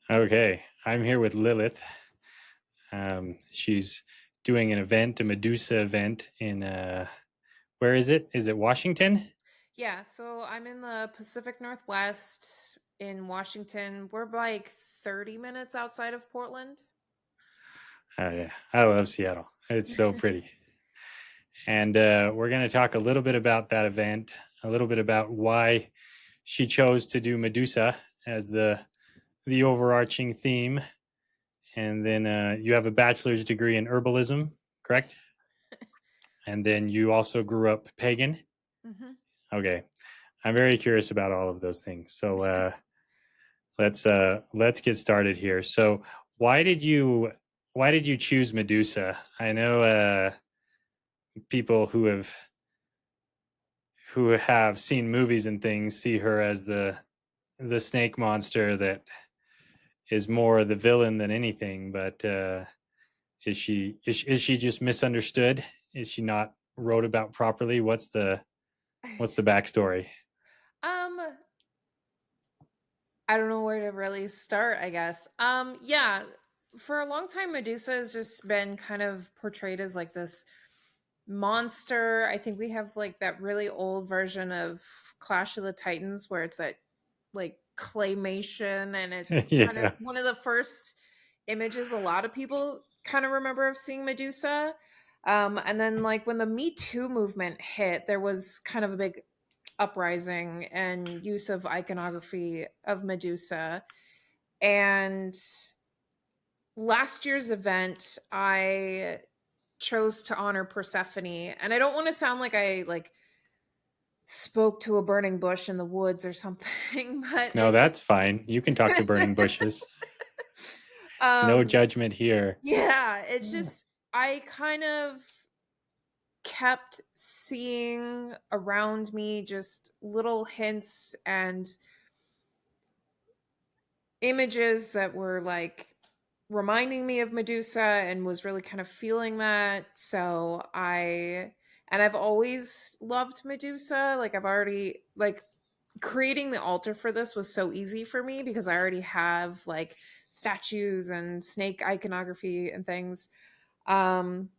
Okay, I'm here with Lilith. She's doing an event, a Medusa event in, where is it? Is it Washington? Yeah, so I'm in the Pacific Northwest in Washington. We're like 30 minutes outside of Portland. Oh, yeah, I love Seattle. It's so pretty. And we're going to talk a little bit about that event, a little bit about why she chose to do Medusa as the overarching theme. And then you have a bachelor's degree in herbalism, correct? Yes. And then you also grew up pagan. hmm Okay, I'm very curious about all of those things. So let's get started here. So why did you why did you choose Medusa? I know people who have seen movies and things see her as the snake monster that is more the villain than anything. But is she just misunderstood? Is she not wrote about properly? What's the backstory? um, I don't know where to really start, I guess. Yeah, for a long time, Medusa has just been kind of portrayed as like this monster. I think we have like that really old version of Clash of the Titans where it's that like claymation and it's kind of Yeah, one of the first images a lot of people kind of remember of seeing Medusa. And then like when the Me Too movement hit, there was kind of a big uprising and use of iconography of Medusa. And last year's event, I chose to honor Persephone. And I don't want to sound like I like spoke to a burning bush in the woods or something, but no, it that's just fine. You can talk to burning bushes. No um judgment here. yeah, it's just I kind of kept seeing around me just little hints and images that were like reminding me of Medusa and was really kind of feeling that. I've always loved Medusa. Like I've already like creating the altar for this was so easy for me because I already have like statues and snake iconography and things. Um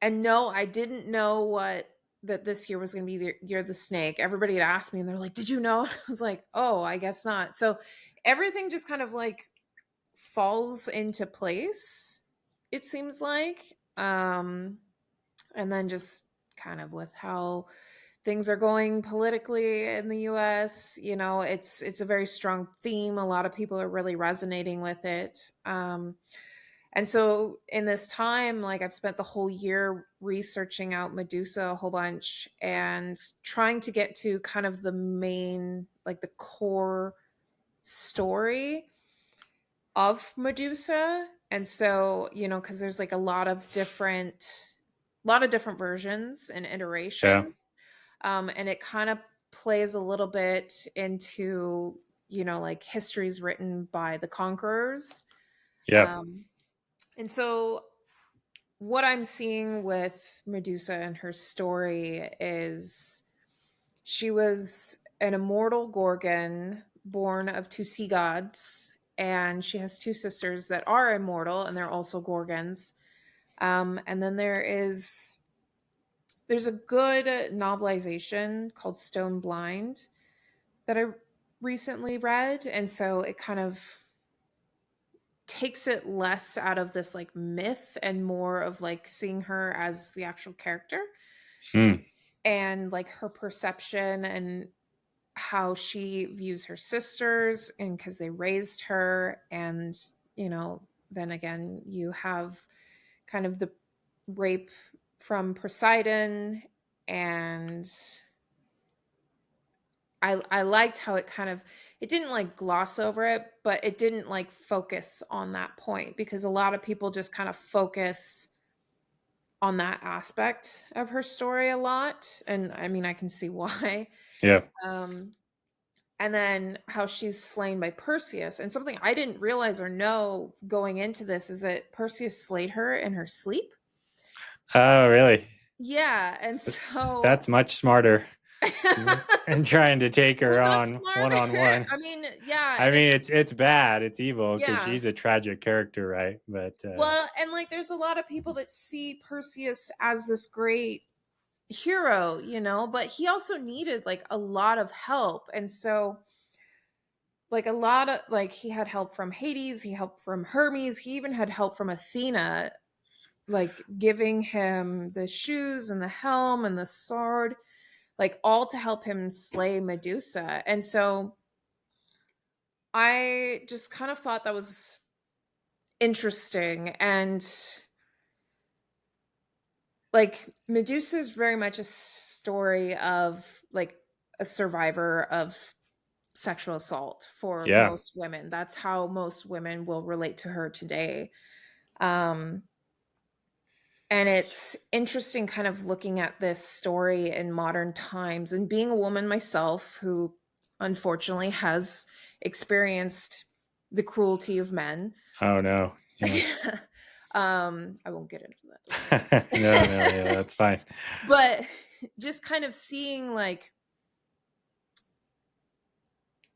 and no, I didn't know what that this year was going to be the year of the snake. Everybody had asked me and they're like, "Did you know?" I was like, "Oh, I guess not." So everything just kind of like falls into place, it seems like. And then just kind of with how things are going politically in the US, it's a very strong theme. A lot of people are really resonating with it. And so in this time, like I've spent the whole year researching out Medusa a whole bunch and trying to get to kind of the main, like the core story of Medusa. And so, because there's like a lot of different versions and Yeah, iterations. And it kind of plays a little bit into, like histories written by the conquerors. yeah. Um, and so what I'm seeing with Medusa and her story is she was an immortal Gorgon born of two sea gods, and she has two sisters that are immortal, and they're also Gorgons. And then there's a good novelization called Stone Blind that I recently read, and so it kind of takes it less out of this like myth and more of like seeing her as the actual character Hmm. and like her perception and how she views her sisters and because they raised her. And then again you have kind of the rape from Poseidon. And I liked how it didn't like gloss over it, but it didn't like focus on that point because a lot of people just kind of focus on that aspect of her story a lot. And I mean, I can see why. Yeah. Um, and then how she's slain by Perseus. And something I didn't realize or know going into this is that Perseus slayed her in her sleep. Oh, really? Yeah. And so That's much smarter. and trying to take her Who's on outsmarter? one-on-one. I mean, yeah, I and mean, it's it's bad, it's evil because yeah. she's a tragic character, right? But Well, and like there's a lot of people that see Perseus as this great hero, but he also needed like a lot of help. And so like a lot of like he had help from Hades, he helped from Hermes, he even had help from Athena, like giving him the shoes and the helm and the sword, like all to help him slay Medusa. And so I just kind of thought that was interesting. And like Medusa is very much a story of like a survivor of sexual assault for yeah. most women. That's how most women will relate to her today. Um, and it's interesting kind of looking at this story in modern times and being a woman myself who unfortunately has experienced the cruelty of men. Oh no. Yeah. I won't get into that, don't worry. No, no, yeah, that's fine. But just kind of seeing like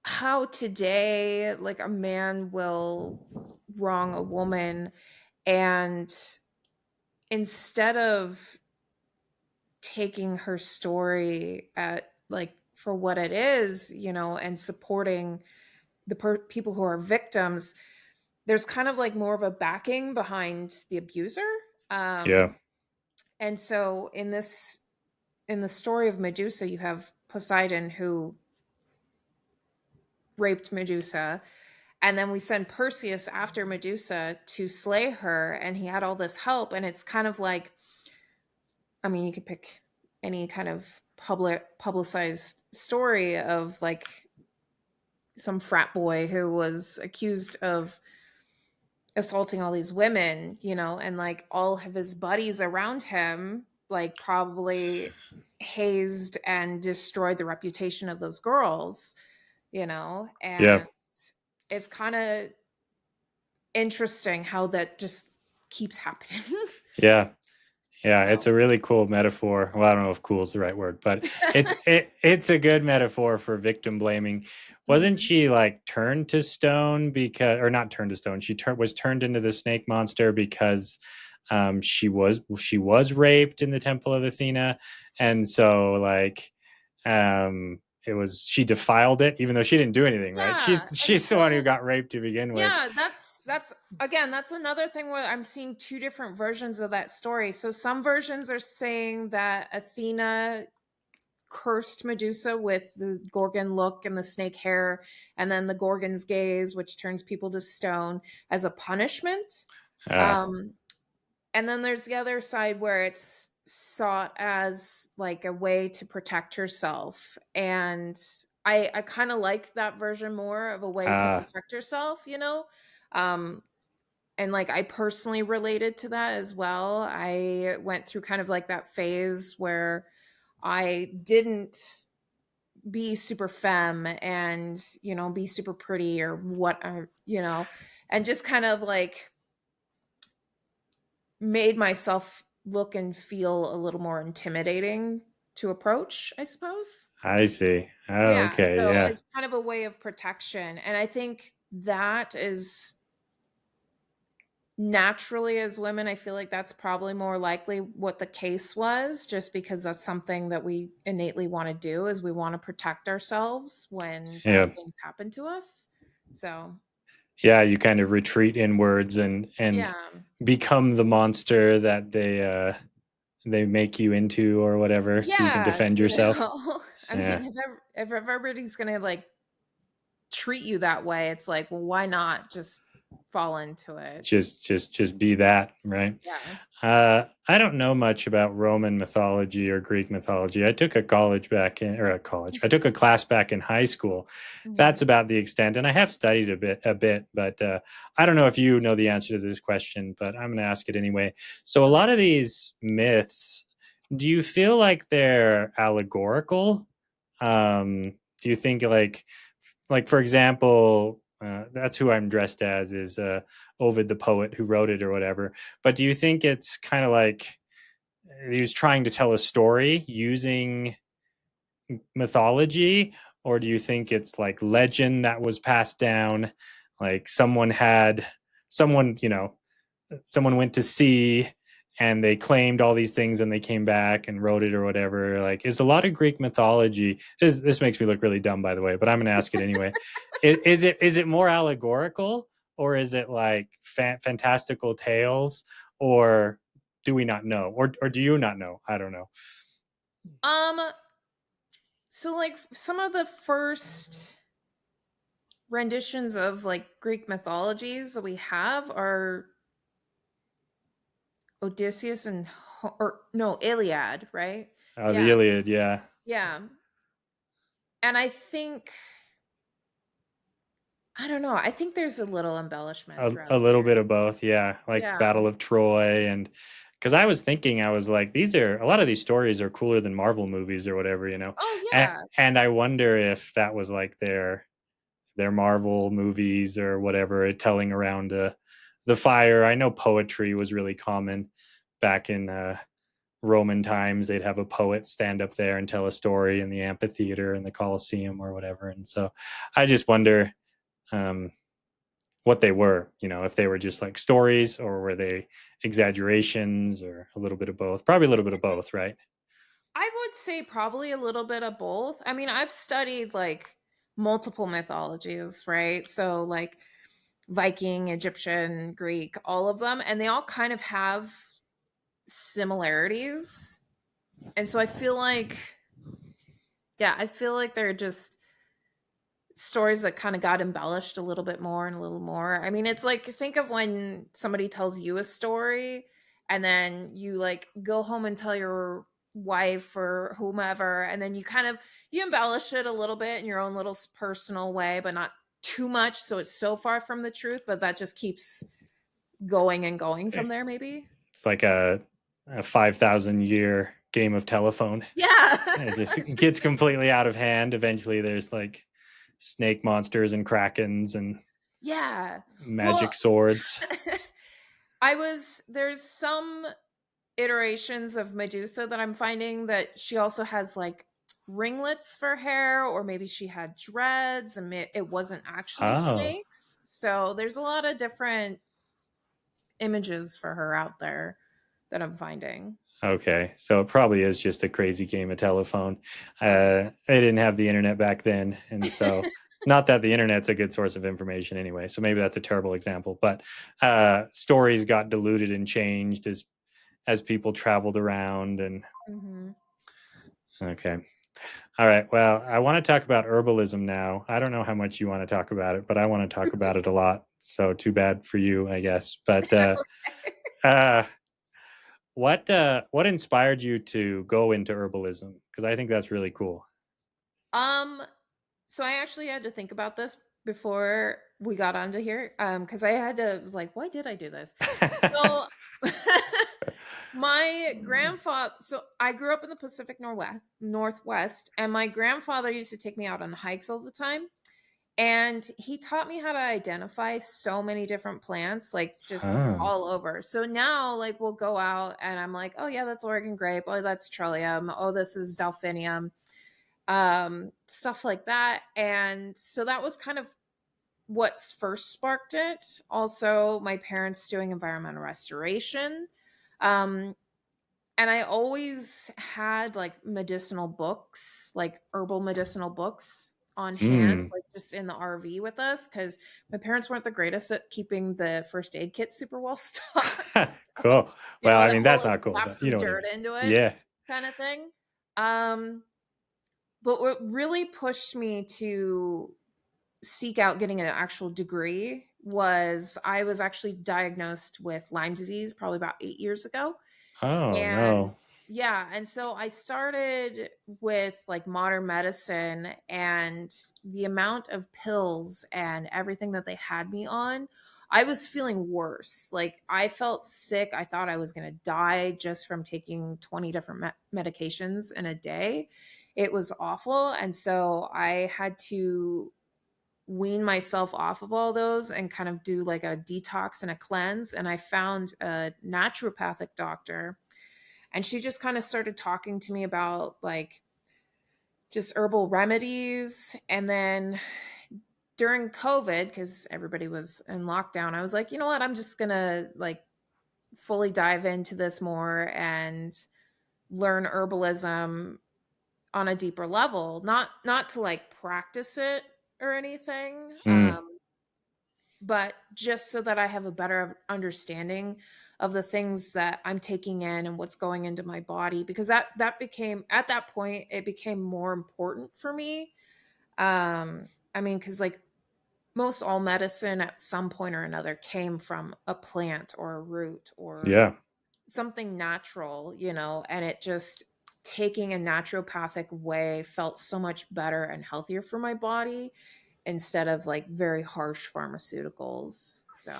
how today like a man will wrong a woman, and instead of taking her story at like for what it is, and supporting the people who are victims, there's kind of like more of a backing behind the abuser. Yeah. And so in the story of Medusa, you have Poseidon who raped Medusa, and then we send Perseus after Medusa to slay her, and he had all this help. And it's kind of like, I mean, you could pick any kind of publicized story of like some frat boy who was accused of assaulting all these women, and like all of his buddies around him like probably hazed and destroyed the reputation of those girls, Yeah. and it's kind of interesting how that just keeps happening. Yeah. Yeah, it's So a really cool metaphor. Well, I don't know if cool is the right word, but it's a good metaphor for victim blaming. Wasn't mhm. she like turned to stone because, or not turned to stone? She was turned into the snake monster because she was raped in the temple of Athena, and so like it was she defiled it, even though she didn't do anything, right? She's Yeah, and she's the one who so got raped to begin with. yeah, that's again, that's another thing where I'm seeing two different versions of that story. So some versions are saying that Athena cursed Medusa with the Gorgon look and the snake hair, and then the Gorgon's gaze, which turns people to stone, as a punishment. Uh, Um, and then there's the other side where it's sought as like a way to protect herself. And I kind of like that version more of a way to uh, protect herself, um and like I personally related to that as well. I went through kind of like that phase where I didn't be super femme and be super pretty or what, and just kind of like made myself look and feel a little more intimidating to approach, I suppose. I see. Oh, Yeah, okay, so yeah. it's kind of a way of protection, and I think that is naturally, as women, I feel like that's probably more likely what the case was, just because that's something that we innately want to do, is we want to protect ourselves when bad Yeah. things happen to us. So Yeah, you kind of retreat inwards and yeah, become the monster that they make you into or whatever, so you can yeah, defend yourself. I Yeah. mean, if everybody's gonna like treat you that way, it's like, well, why not just fall into it? Just be that, right? Yeah. I don't know much about Roman mythology or Greek mythology. I took a college back in, or a college. I took a class back in high school. Mhm. That's about the extent, and I have studied a bit, but I don't know if you know the answer to this question, but I'm going to ask it anyway. So, a lot Okay. of these myths, do you feel like they're allegorical? Do you think like for example, that's who I'm dressed as is Ovid the poet who wrote it or whatever. But do you think it's kind of like he was trying to tell a story using mythology, or do you think it's like legend that was passed down? Like someone, someone went to sea and they claimed all these things and they came back and wrote it or whatever. Like, is a lot of Greek mythology, this makes me look really dumb, by the way, but I'm going to ask it anyway. Is it more allegorical, or is it like fantastical tales, or do we not know, or do you not know? I don't know. Um, so like some of the first renditions of like Greek mythologies that we have are Odysseus and or no, Iliad, right? Oh, the Yeah. Iliad, yeah. Yeah. And I think I don't know, I think there's a little embellishment A throughout little there. bit of both, yeah. Like the Yeah. Battle of Troy, and because I was thinking, I was like, these are a lot of these stories are cooler than Marvel movies or whatever, Oh and, yeah. and I wonder if that was like their Marvel movies or whatever, telling around the fire. I know poetry was really common back in Roman times. They'd have a poet stand up there and tell a story in the amphitheater in the Colosseum or whatever, and so I just wonder. Um, what they were, if they were just like stories, or were they exaggerations, or a little bit of both. Probably a little bit of both, right? I would say probably a little bit of both. I mean, I've studied like multiple mythologies, right? So like Viking, Egyptian, Greek, all of them, and they all kind of have similarities. And so I feel like yeah, I feel like they're just stories that kind of got embellished a little bit more and a little more. I mean, it's like think of when somebody tells you a story and then you like go home and tell your wife or whomever and then you embellish it a little bit in your own little personal way, but not too much so it's so far from the truth, but that just keeps going and going from there maybe. It's like a 5,000 year game of telephone. Yeah. It just gets completely out of hand. Eventually there's like snake monsters and krakens and Yeah. Well, magic swords. there's some iterations of Medusa that I'm finding that she also has like ringlets for hair, or maybe she had dreads and it wasn't actually Oh, snakes. So there's a lot of different images for her out there that I'm finding. okay. So it probably is just a crazy game of telephone. They didn't have the internet back then, and so not that the internet's a good source of information anyway. So maybe that's a terrible example, but stories got diluted and changed as people traveled around. And Hmm. okay, all right. Well, I want to talk about herbalism now. I don't know how much you want to talk about it, but I want to talk about it a lot. So too bad for you, I guess. But uh, what inspired you to go into herbalism? Because I think that's really cool. um, so I actually had to think about this before we got onto here. Because I had to was like, why did I do this? So my grandfather, so I grew up in the Pacific Northwest, and my grandfather used to take me out on hikes all the time. And he taught me how to identify so many different plants, like just Oh, all over. So now, like, we'll go out and I'm like, oh, yeah, that's Oregon grape. Oh, that's Trillium. Oh, this is Delphinium, stuff like that. And so that was kind of what's first sparked it. Also, my parents doing environmental restoration. Um, and I always had like medicinal books, like herbal medicinal books on hand, hmm. like just in the RV with us, because my parents weren't the greatest at keeping the first aid kit super well stocked. Cool. Well, I That mean, whole that's like not cool, slap but you some know what I dirt mean. into it Yeah. kind of thing. Um, but what really pushed me to seek out getting an actual degree was I was actually diagnosed with Lyme disease probably about 8 years ago. Oh And no. yeah, and so I started with like modern medicine, and the amount of pills and everything that they had me on, I was feeling worse. Like I felt sick. I thought I was going to die just from taking 20 different medications in a day. It was awful. And so I had to wean myself off of all those and kind of do like a detox and a cleanse. And I found a naturopathic doctor, and she just kind of started talking to me about like just herbal remedies. And then during COVID, because everybody was in lockdown, I was like, you know what? I'm just going to like fully dive into this more and learn herbalism on a deeper level, not to like practice it or anything, Mm, but just so that I have a better understanding of the things that I'm taking in and what's going into my body, because that became, at that point it became more important for me. I mean, because like most all medicine at some point or another came from a plant or a root or yeah. something natural, and it just, taking a naturopathic way felt so much better and healthier for my body instead of like very harsh pharmaceuticals. So,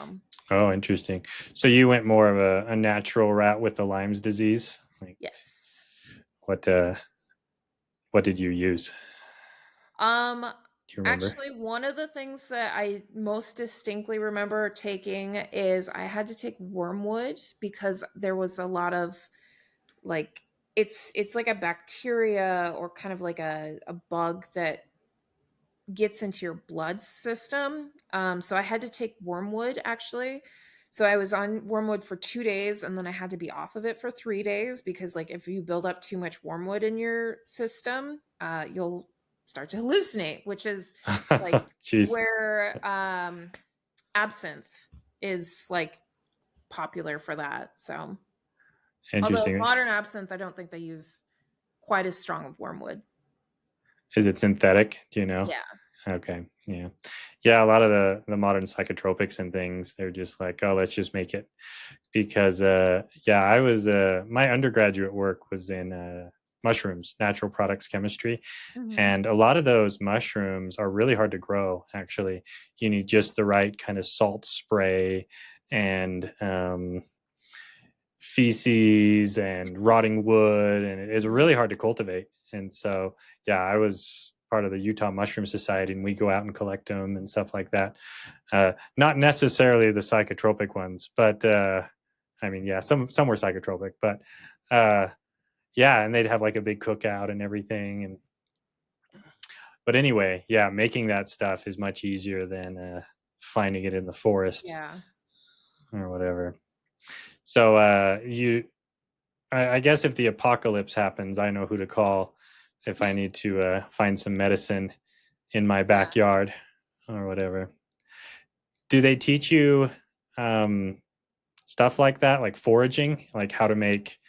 Oh, interesting. So you went more of a natural route with the Lyme's disease. Like yes. what what did you use? Um Do you remember? Actually, one of the things that I most distinctly remember taking is I had to take wormwood because there was a lot of like, it's like a bacteria or kind of like a bug that gets into your blood system. So I had to take wormwood actually. So I was on wormwood for 2 days and then I had to be off of it for 3 days because, like, if you build up too much wormwood in your system, you'll start to hallucinate, which is like Jeez. where absinthe is like popular for that. So, although Interesting. modern absinthe, I don't think they use quite as strong of wormwood. Is it synthetic? Do you know? Yeah. Okay. Yeah. Yeah. A lot of the modern psychotropics and things, they're just like, oh, let's just make it. Because, yeah, I was, my undergraduate work was in mushrooms, natural products chemistry. Hmm. And a lot of those mushrooms are really hard to grow, actually. You need just the right kind of salt spray and feces and rotting wood. And it is really hard to cultivate. And so, yeah, I was part of the Utah Mushroom Society, and we go out and collect them and stuff like that. Not necessarily the psychotropic ones, but I mean, yeah, some were psychotropic, but uh, yeah, and they'd have like a big cookout and everything. And but anyway, yeah, making that stuff is much easier than finding it in the forest Yeah. or whatever. So I guess if the apocalypse happens, I know who to call if I need to find some medicine in my Yeah. backyard or whatever. Do they teach you um, stuff like that, like foraging, like how to make,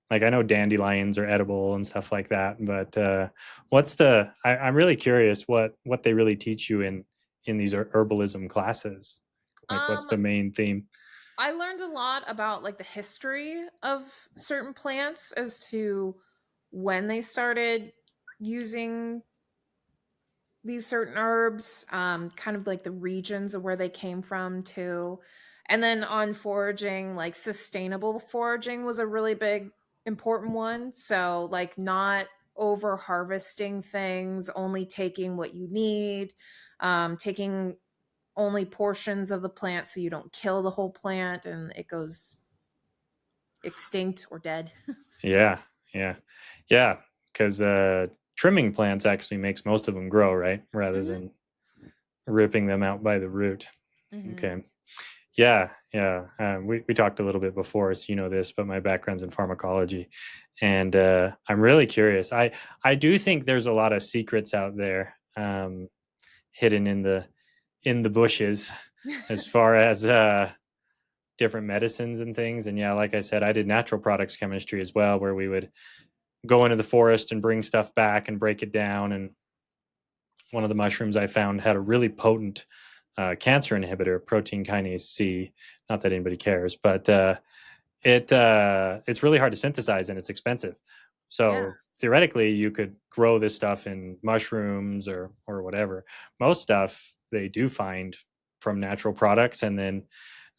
like I know dandelions are edible and stuff like that, but what's the? I'm really curious what they really teach you in these herbalism classes. Like, what's Um, the main theme? I learned a lot about like the history of certain plants as to when they started using these certain herbs, kind of like the regions of where they came from too. And then on foraging, like sustainable foraging was a really big important one. So like not over harvesting things, only taking what you need, taking only portions of the plant so you don't kill the whole plant and it goes extinct or dead. Yeah, yeah, yeah. Because trimming plants actually makes most of them grow, right? Rather Hmm. than ripping them out by the root. Hmm. Okay. Yeah, yeah. We talked a little bit before, so you know this, but my background's in pharmacology, and I'm really curious. I do think there's a lot of secrets out there hidden in the bushes, as far as different medicines and things. And yeah, like I said, I did natural products chemistry as well, where we would go into the forest and bring stuff back and break it down. And one of the mushrooms I found had a really potent cancer inhibitor, protein kinase C. Not that anybody cares, but it's really hard to synthesize and it's expensive. Yeah. So theoretically, you could grow this stuff in mushrooms or whatever. Most stuff they do find from natural products, and then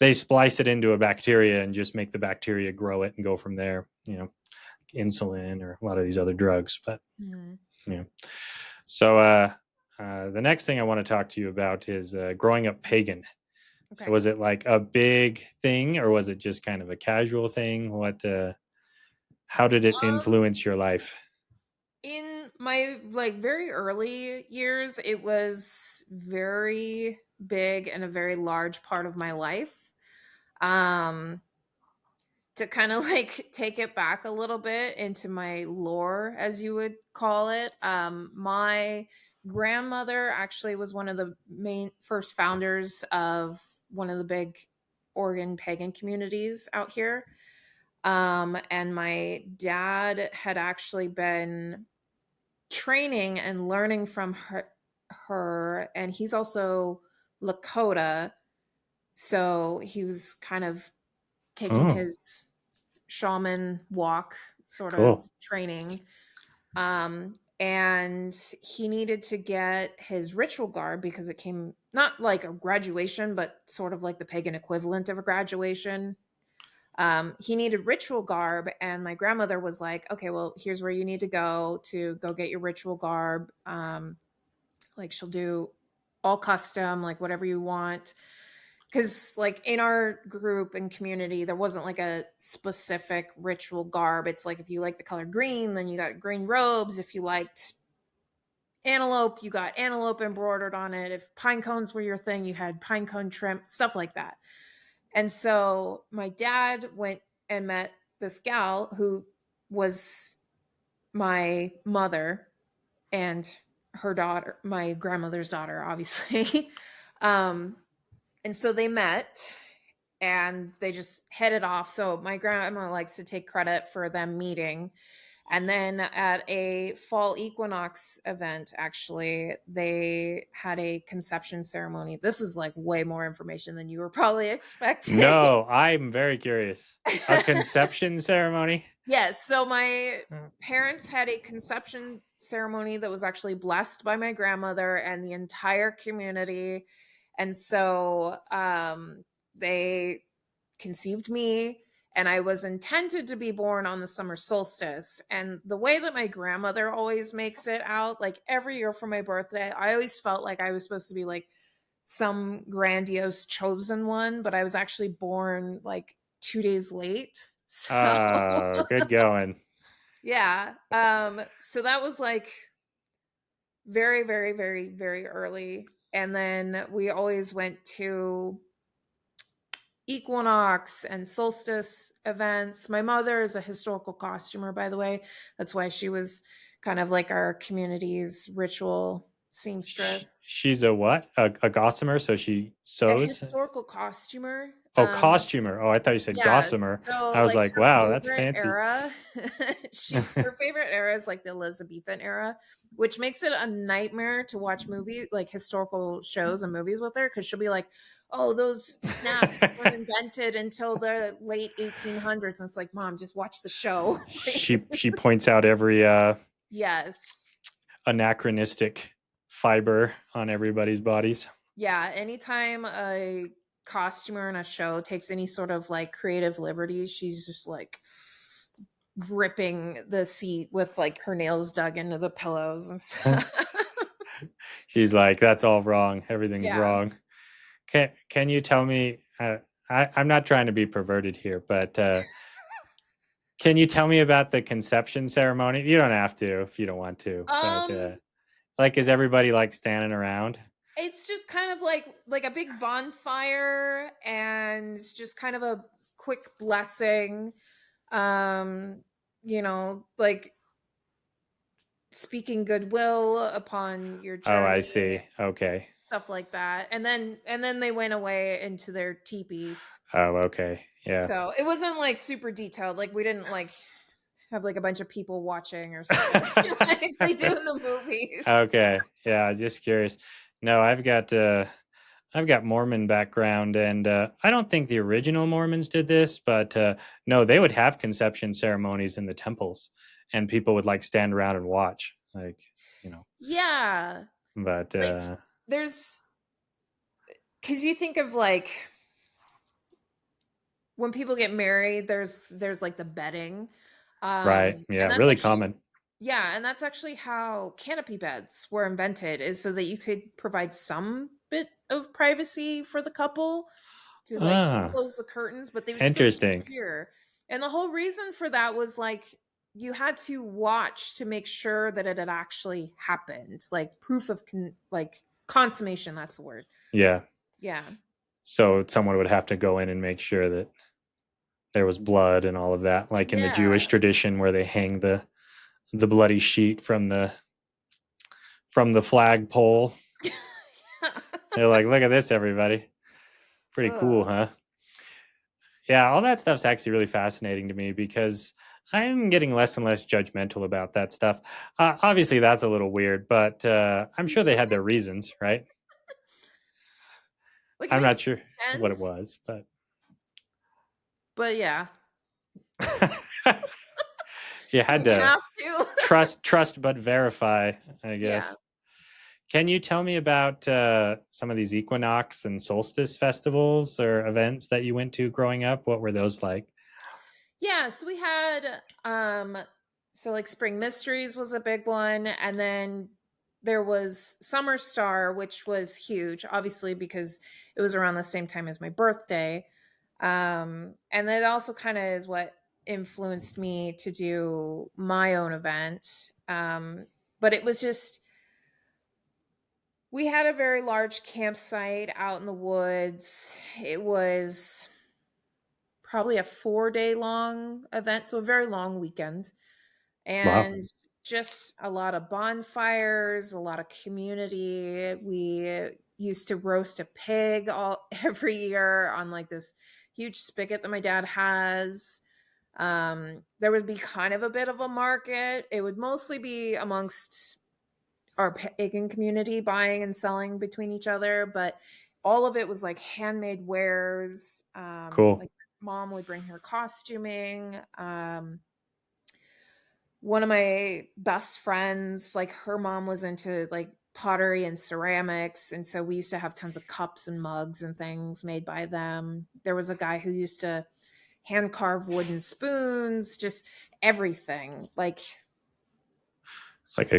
they splice it into a bacteria and just make the bacteria grow it and go from there. You know, insulin or a lot of these other drugs. But Hmm. you know, so the next thing I want to talk to you about is growing up pagan. Okay. Was it like a big thing, or was it just kind of a casual thing? What? How did it Um, influence your life? in my like very early years, it was very big and a very large part of my life. Um, to kind of like take it back a little bit into my lore, as you would call it. My grandmother actually was one of the main first founders of one of the big Oregon pagan communities out here. And my dad had actually been training and learning from her, and he's also Lakota, so he was kind of taking Oh, his shaman walk sort of cool. training. And he needed to get his ritual garb because it came not like a graduation, but sort of like the pagan equivalent of a graduation. He needed ritual garb, and my grandmother was like, okay, well, here's where you need to go get your ritual garb. Like she'll do all custom, like whatever you want. Because like in our group and community, there wasn't like a specific ritual garb. It's like if you like the color green, then you got green robes. If you liked antelope, you got antelope embroidered on it. If pine cones were your thing, you had pine cone trim, stuff like that. And so my dad went and met this gal who was my mother and her daughter, my grandmother's daughter, obviously. um, and so they met and they just headed off. So my grandma likes to take credit for them meeting. And then at a fall equinox event, actually, they had a conception ceremony. This is like way more information than you were probably expecting. No, I'm very curious. A conception ceremony? Yes. So my Uh, parents had a conception ceremony that was actually blessed by my grandmother and the entire community. And so they conceived me, and I was intended to be born on the summer solstice. And the way that my grandmother always makes it out, like every year for my birthday, I always felt like I was supposed to be like some grandiose chosen one, but I was actually born like 2 days late. So Oh, good going. yeah. So that was like very, very, very, very early. And then we always went to equinox and solstice events. My mother is a historical costumer, by the way. That's why she was kind of like our community's ritual seamstress. She's a what? A gossamer, so she A sews? historical costumer. Oh, costumer. Oh, I thought you said Yeah. gossamer. So I was like like, her wow, that's favorite fancy. era, her favorite era is like the Elizabethan era, which makes it a nightmare to watch movie like historical shows and movies with her, because she'll be like, "Oh, those snaps weren't invented until the late 1800s." And it's like, "Mom, just watch the show." She points out every Yes. anachronistic fiber on everybody's bodies. Yeah, anytime a costumer in a show takes any sort of like creative liberties, she's just like gripping the seat with like her nails dug into the pillows and stuff. She's like, that's all wrong. Everything's Yeah. wrong. Can you tell me? I'm not trying to be perverted here, but can you tell me about the conception ceremony? You don't have to if you don't want to, but Um like, is everybody like standing around? it's just kind of like a big bonfire and just kind of a quick blessing. Um like speaking goodwill upon your Oh, I journey, see. Okay. stuff like that. And then they went away into their teepee. Oh, okay. Yeah. So it wasn't like super detailed. Like we didn't like have like a bunch of people watching or something like they do in the movies. Okay. Yeah, just curious. No, I've got Mormon background, and I don't think the original Mormons did this, but no, they would have conception ceremonies in the temples, and people would like stand around and watch, like, you know. Yeah. But Like there's cuz you think of like when people get married, there's like the bedding. right, And yeah, that's really actually common. yeah, and that's actually how canopy beds were invented, is so that you could provide some bit of privacy for the couple to like Ah, close the curtains, but they would still be interesting. secure. And the whole reason for that was like you had to watch to make sure that it had actually happened, like proof of like consummation. That's the word. Yeah. Yeah. So someone would have to go in and make sure that there was blood and all of that, like in the Yeah. Jewish tradition where they hang the bloody sheet from the flagpole. They're like, look at this, everybody. Pretty cool, Ugh. huh? Yeah, all that stuff's actually really fascinating to me because I'm getting less and less judgmental about that stuff. Obviously, that's a little weird, but I'm sure they had their reasons, right? Like it I'm not makes sure what it sense, was, but but yeah, you had you to have to. trust, but verify, I Yeah. guess. Can you tell me about some of these equinox and solstice festivals or events that you went to growing up? What were those like? Yeah, so we had so like Spring Mysteries was a big one, and then there was Summer Star, which was huge, obviously because it was around the same time as my birthday. And that also kind of is what influenced me to do my own event. But it was just, we had a very large campsite out in the woods. It was probably a 4-day long event, so a very long weekend, Wow. and just a lot of bonfires, a lot of community. We used to roast a pig all every year on like this huge spigot that my dad has. There would be kind of a bit of a market. It would mostly be amongst our pagan community buying and selling between each other, but all of it was like handmade wares. Cool. Like mom would bring her costuming. One of my best friends, like her mom was into like pottery and ceramics, and so we used to have tons of cups and mugs and things made by them. There was a guy who used to hand carve wooden spoons, just everything. Like It's like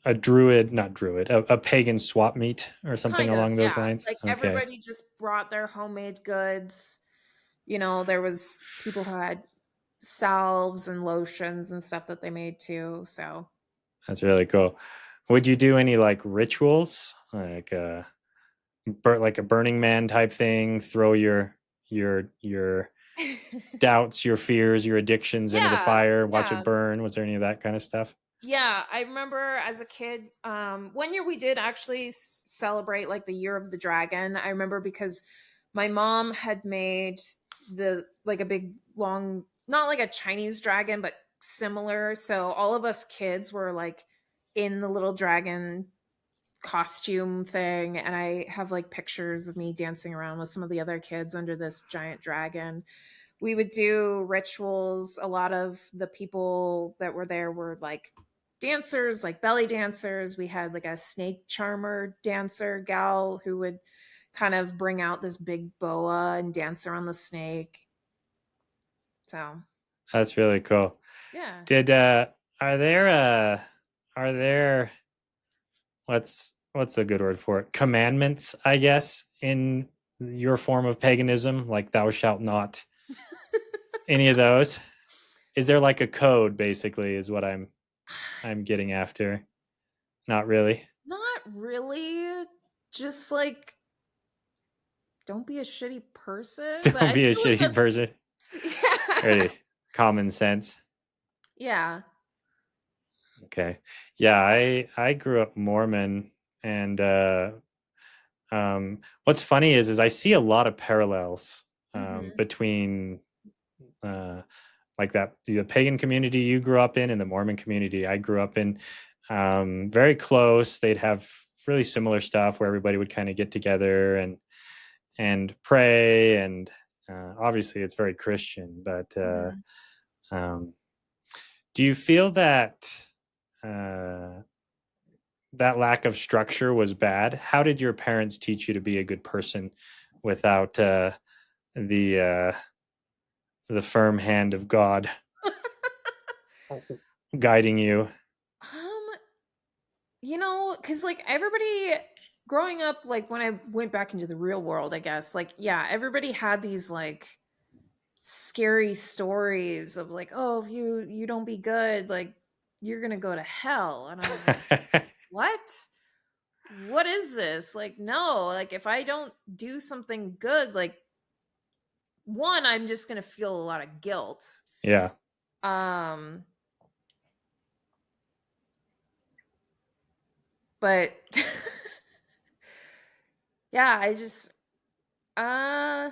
a druid, not druid, a pagan swap meet or something kind of, along those yeah. lines. Like Okay, everybody just brought their homemade goods. There was people who had salves and lotions and stuff that they made too. So that's really cool. Would you do any like rituals, like like a Burning Man type thing? Throw your doubts, your fears, your addictions into the yeah, fire, watch yeah. it burn. Was there any of that kind of stuff? Yeah, I remember as a kid, one year we did actually celebrate like the year of the dragon. I remember because my mom had made the like a big long, not like a Chinese dragon, but similar. So all of us kids were like in the little dragon costume thing, and I have like pictures of me dancing around with some of the other kids under this giant dragon. We would do rituals. A lot of the people that were there were like dancers, like belly dancers. We had like a snake charmer dancer gal who would kind of bring out this big boa and dance around the snake. So, That's really cool. yeah. Did are there are there what's a good word for it? Commandments, I guess, in your form of paganism, like thou shalt not. Any of those? Is there like a code basically is what I'm getting after? Not really. Not really. Just like don't be a shitty person, but Don't I be a feel like shitty that's person. yeah. Really common sense. Yeah. Okay. Yeah, I grew up Mormon and what's funny is I see a lot of parallels Mhm. between uh, like that the pagan community you grew up in and the Mormon community I grew up in. Very close. They'd have really similar stuff where everybody would kind of get together and pray, and obviously it's very Christian. But Mhm. um, do you feel that uh, that lack of structure was bad? How did your parents teach you to be a good person without the uh, the firm hand of God guiding you? Um, cuz like everybody growing up, like when I went back into the real world, I guess, like yeah, everybody had these like scary stories of like, oh, if you don't be good, like you're gonna go to hell. And I was like, what is this? Like, no, like if I don't do something good, like one, I'm just gonna feel a lot of guilt. Yeah. Um, but yeah, I just uh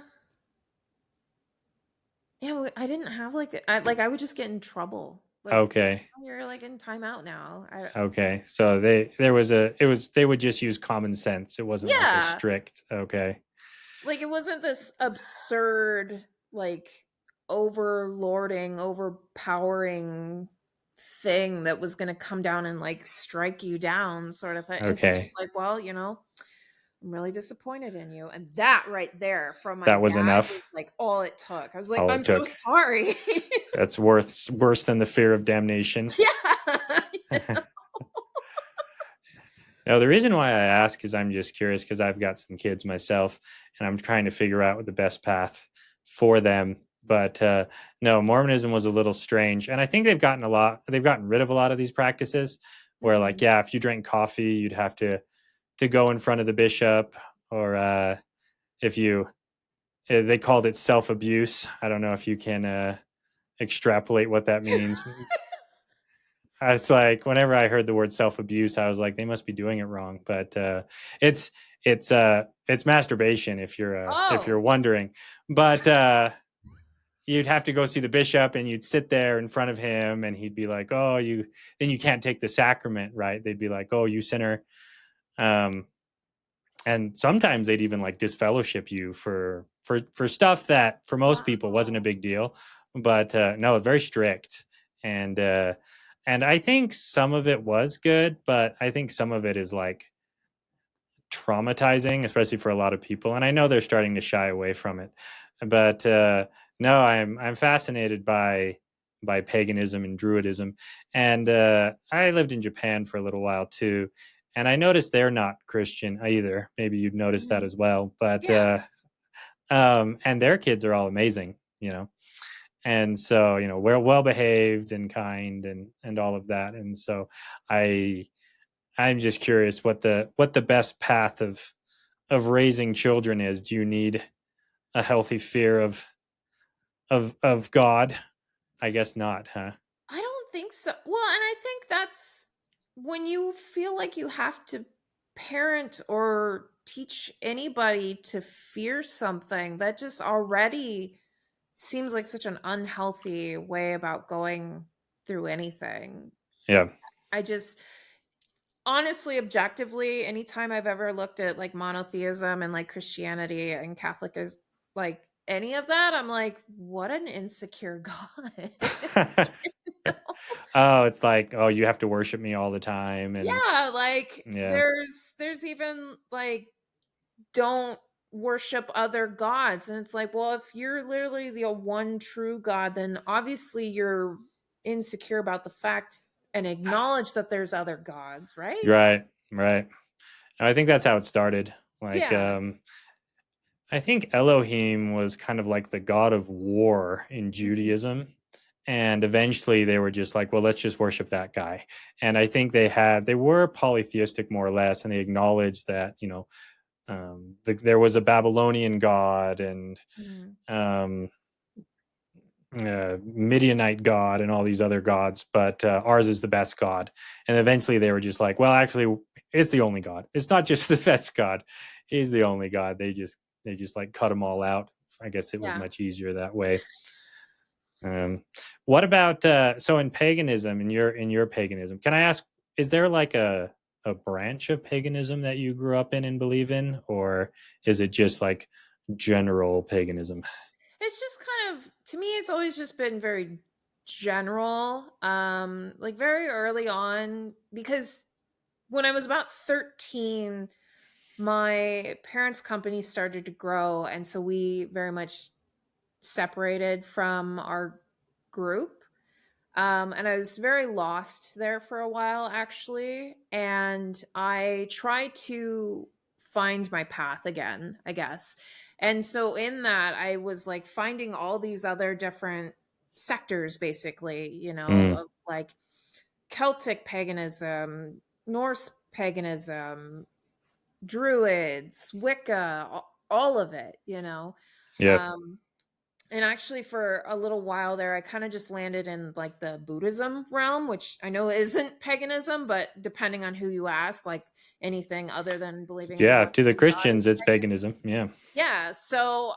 yeah, I didn't have like I would just get in trouble. Like, Okay. "Oh, you're like in timeout now. I Okay. So they would just use common sense. It wasn't like a Yeah. strict. Okay. Like it wasn't this absurd, like overlording, overpowering thing that was gonna come down and like strike you down sort of thing. It's Okay. just like, well, I'm really disappointed in you. And that right there from my That was dad was enough. like all it took. I was like, All it I'm so took. sorry. That's worse than the fear of damnation. Yeah. Now, the reason why I ask is I'm just curious because I've got some kids myself, and I'm trying to figure out what the best path for them. But no, Mormonism was a little strange, and I think they've gotten rid of a lot of these practices. Where, like, Mm. yeah, if you drank coffee, you'd have to go in front of the bishop, or if you they called it self abuse. I don't know if you can extrapolate what that means. It's like whenever I heard the word self abuse, I was like, they must be doing it wrong. But it's it's masturbation if you're Oh. wondering. But you'd have to go see the bishop, and you'd sit there in front of him, and he'd be like, "Oh, you can't take the sacrament, right?" They'd be like, "Oh, you sinner." Um, and sometimes they'd even like disfellowship you for stuff that for most people wasn't a Wow. big deal, but no, very strict. and and I think some of it was good, but I think some of it is like traumatizing, especially for a lot of people, and I know they're starting to shy away from it. But no, I'm fascinated by paganism and druidism. And I lived in Japan for a little while too, and I noticed they're not Christian either. Maybe you'd noticed that Mhm. as well. But Yeah. and their kids are all amazing, and so we're well behaved and kind and all of that. And so I I'm just curious what the best path of raising children is. Do you need a healthy fear of God? I guess not, huh? I don't think so. Well, and I think that's when you feel like you have to parent or teach anybody to fear something, that just already seems like such an unhealthy way about going through anything. Yeah. I just honestly, objectively, anytime I've ever looked at like monotheism and like Christianity and Catholic is like any of that, I'm like, what an insecure God. Oh, it's like, oh, you have to worship me all the time. And Yeah, like yeah. there's even like don't worship other gods. And it's like, well, if you're literally the one true God, then obviously you're insecure about the fact and acknowledge that there's other gods, right? Right, right. And I think that's how it started. Like Yeah. I think Elohim was kind of like the god of war in Mhm. Judaism. And eventually they were just like, well, let's just worship that guy. And I think they were polytheistic more or less, and they acknowledged that, there was a Babylonian god, and Mhm. um, Midianite god, and all these other gods, but ours is the best god. And eventually they were just like, well, actually, it's the only god. It's not just the best god; he's the only god. They just like cut them all out. I guess it was Yeah. much easier that way. Um, what about so in paganism, in your paganism? Can I ask, is there like a branch of paganism that you grew up in and believe in, or is it just like general paganism? It's just kind of to me it's always just been very general. Like very early on because when I was about 13, my parents' company started to grow and so we very much separated from our group. And I was very lost there for a while, actually. And I tried to find my path again, I guess. And so in that, I was like finding all these other different sectors, basically, Mm. of like Celtic paganism, Norse paganism, Druids, Wicca, all of it. Yep. Um, and actually, for a little while there, I kind of just landed in like the Buddhism realm, which I know isn't paganism, but depending on who you ask, like anything other than believing in Yeah. one To the God is Christians, it's pagan. paganism. Yeah. Yeah. So,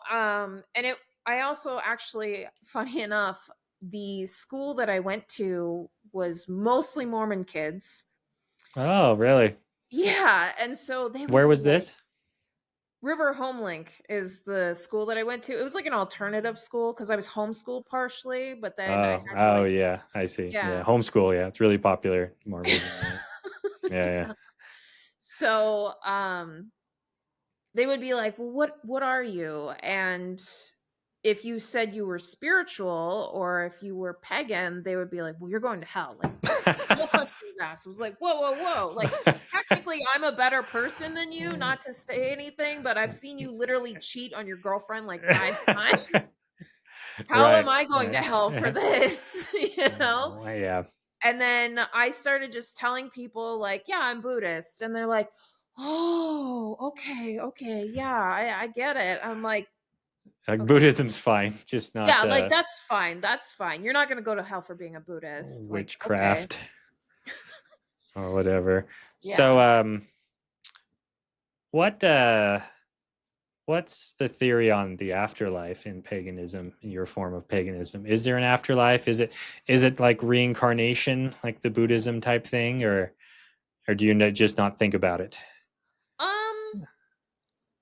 I also actually, funny enough, the school that I went to was mostly Mormon kids. Oh, really? Yeah. And so they would Where be was like, this? River Homelink is the school that I went to. It was like an alternative school because I was homeschooled partially, but then I Oh, had to oh, like, yeah. I see. Yeah. yeah. Homeschool. Yeah. It's really popular. Mormonism. Yeah. Yeah. Yeah. So, they would be like, "Well, what are you?" And if you said you were spiritual or if you were pagan, they would be like, "Well, you're going to hell." Like no questions asked. It was like, "Whoa, whoa, whoa." Like technically I'm a better person than you, not to say anything, but I've seen you literally cheat on your girlfriend like 5 times. How am Right. I going to hell for this? Oh, yeah. And then I started just telling people like, "Yeah, I'm Buddhist." And they're like, "Oh, okay, okay. Yeah, I get it." I'm like, Like "Okay. Buddhism's fine, just Yeah, not like that's fine. That's fine. You're not going to go to hell for being a Buddhist." Like, okay. witchcraft or whatever. So, Yeah. what what's the theory on the afterlife in paganism, in your form of paganism? Is there an afterlife? Is it like reincarnation, like the Buddhism type thing, or do you just not think about it? Um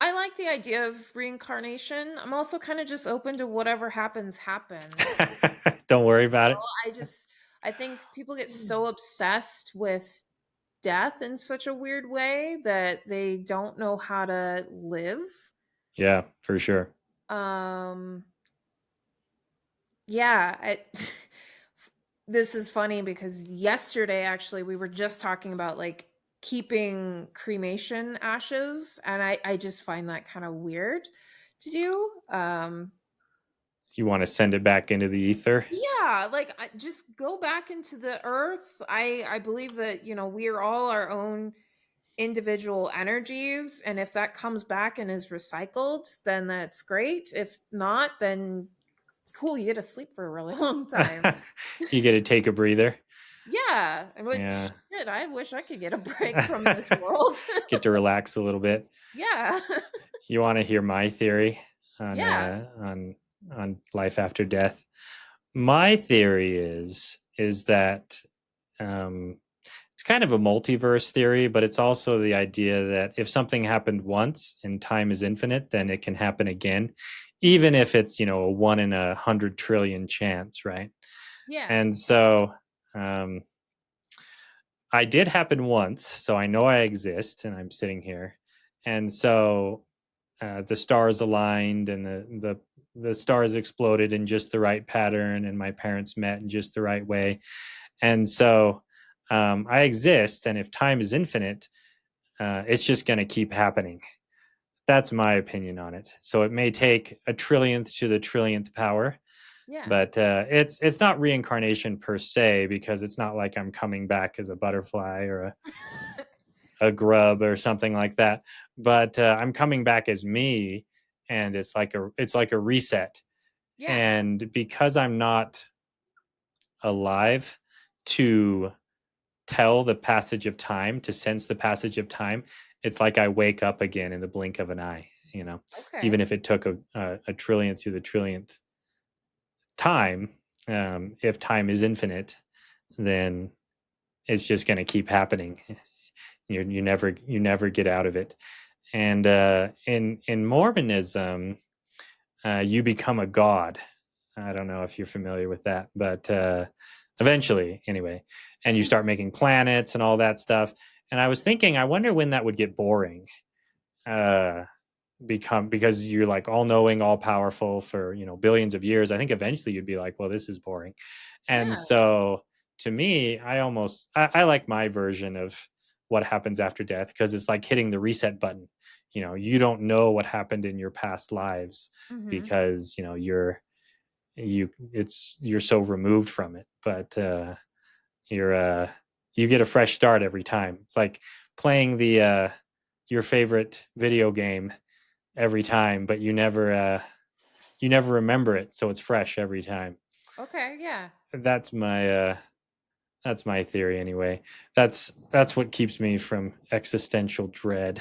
I like the idea of reincarnation. I'm also kind of just open to whatever happens happens. Don't worry about it. I just I think people get so obsessed with death in such a weird way that they don't know how to live. Yeah, for sure. Um, yeah, this is funny because yesterday actually we were just talking about like keeping cremation ashes, and I just find that kind of weird to do. You want to send it back into the ether? Yeah, like just go back into the earth. I believe that we are all our own individual energies, and if that comes back and is recycled, then that's great. If not, then cool, you get to sleep for a really long time. You get to take a breather. Yeah, Yeah. which shit, I wish I could get a break from this world. Get to relax a little bit. Yeah. You want to hear my theory on Yeah. on life after death? My theory is that it's kind of a multiverse theory, but it's also the idea that if something happened once and time is infinite, then it can happen again, even if it's a 1 in 100 trillion chance, right? Yeah. And so um, I did happen once, so I know I exist, and I'm sitting here, and so the stars aligned, and the stars exploded in just the right pattern, and my parents met in just the right way, and so I exist, and if time is infinite, it's just going to keep happening. That's my opinion on it. So it may take a trillionth to the trillionth power, Yeah. but it's not reincarnation per se, because it's not like I'm coming back as a butterfly or a grub or something like that. But I'm coming back as me, and it's like a reset. Yeah. And because I'm not alive to tell the passage of time, to sense the passage of time, it's like I wake up again in the blink of an eye. Even Okay. if it took a trillionth to the trillionth time, if time is infinite, then it's just going to keep happening. You never get out of it. And in Mormonism, you become a god. I don't know if you're familiar with that, but eventually, anyway, and you start making planets and all that stuff. And I was thinking, I wonder when that would get boring. Uh, because you're like all knowing, all powerful for billions of years. I think eventually you'd be like, well, this is boring. And Yeah. so to me, I like my version of what happens after death, because it's like hitting the reset button. you don't know what happened in your past lives Mm-hmm. because you're so removed from it. But you get a fresh start every time. It's like playing the your favorite video game every time, but you never remember it, so it's fresh every time. Okay, yeah. That's my theory anyway. That's what keeps me from existential dread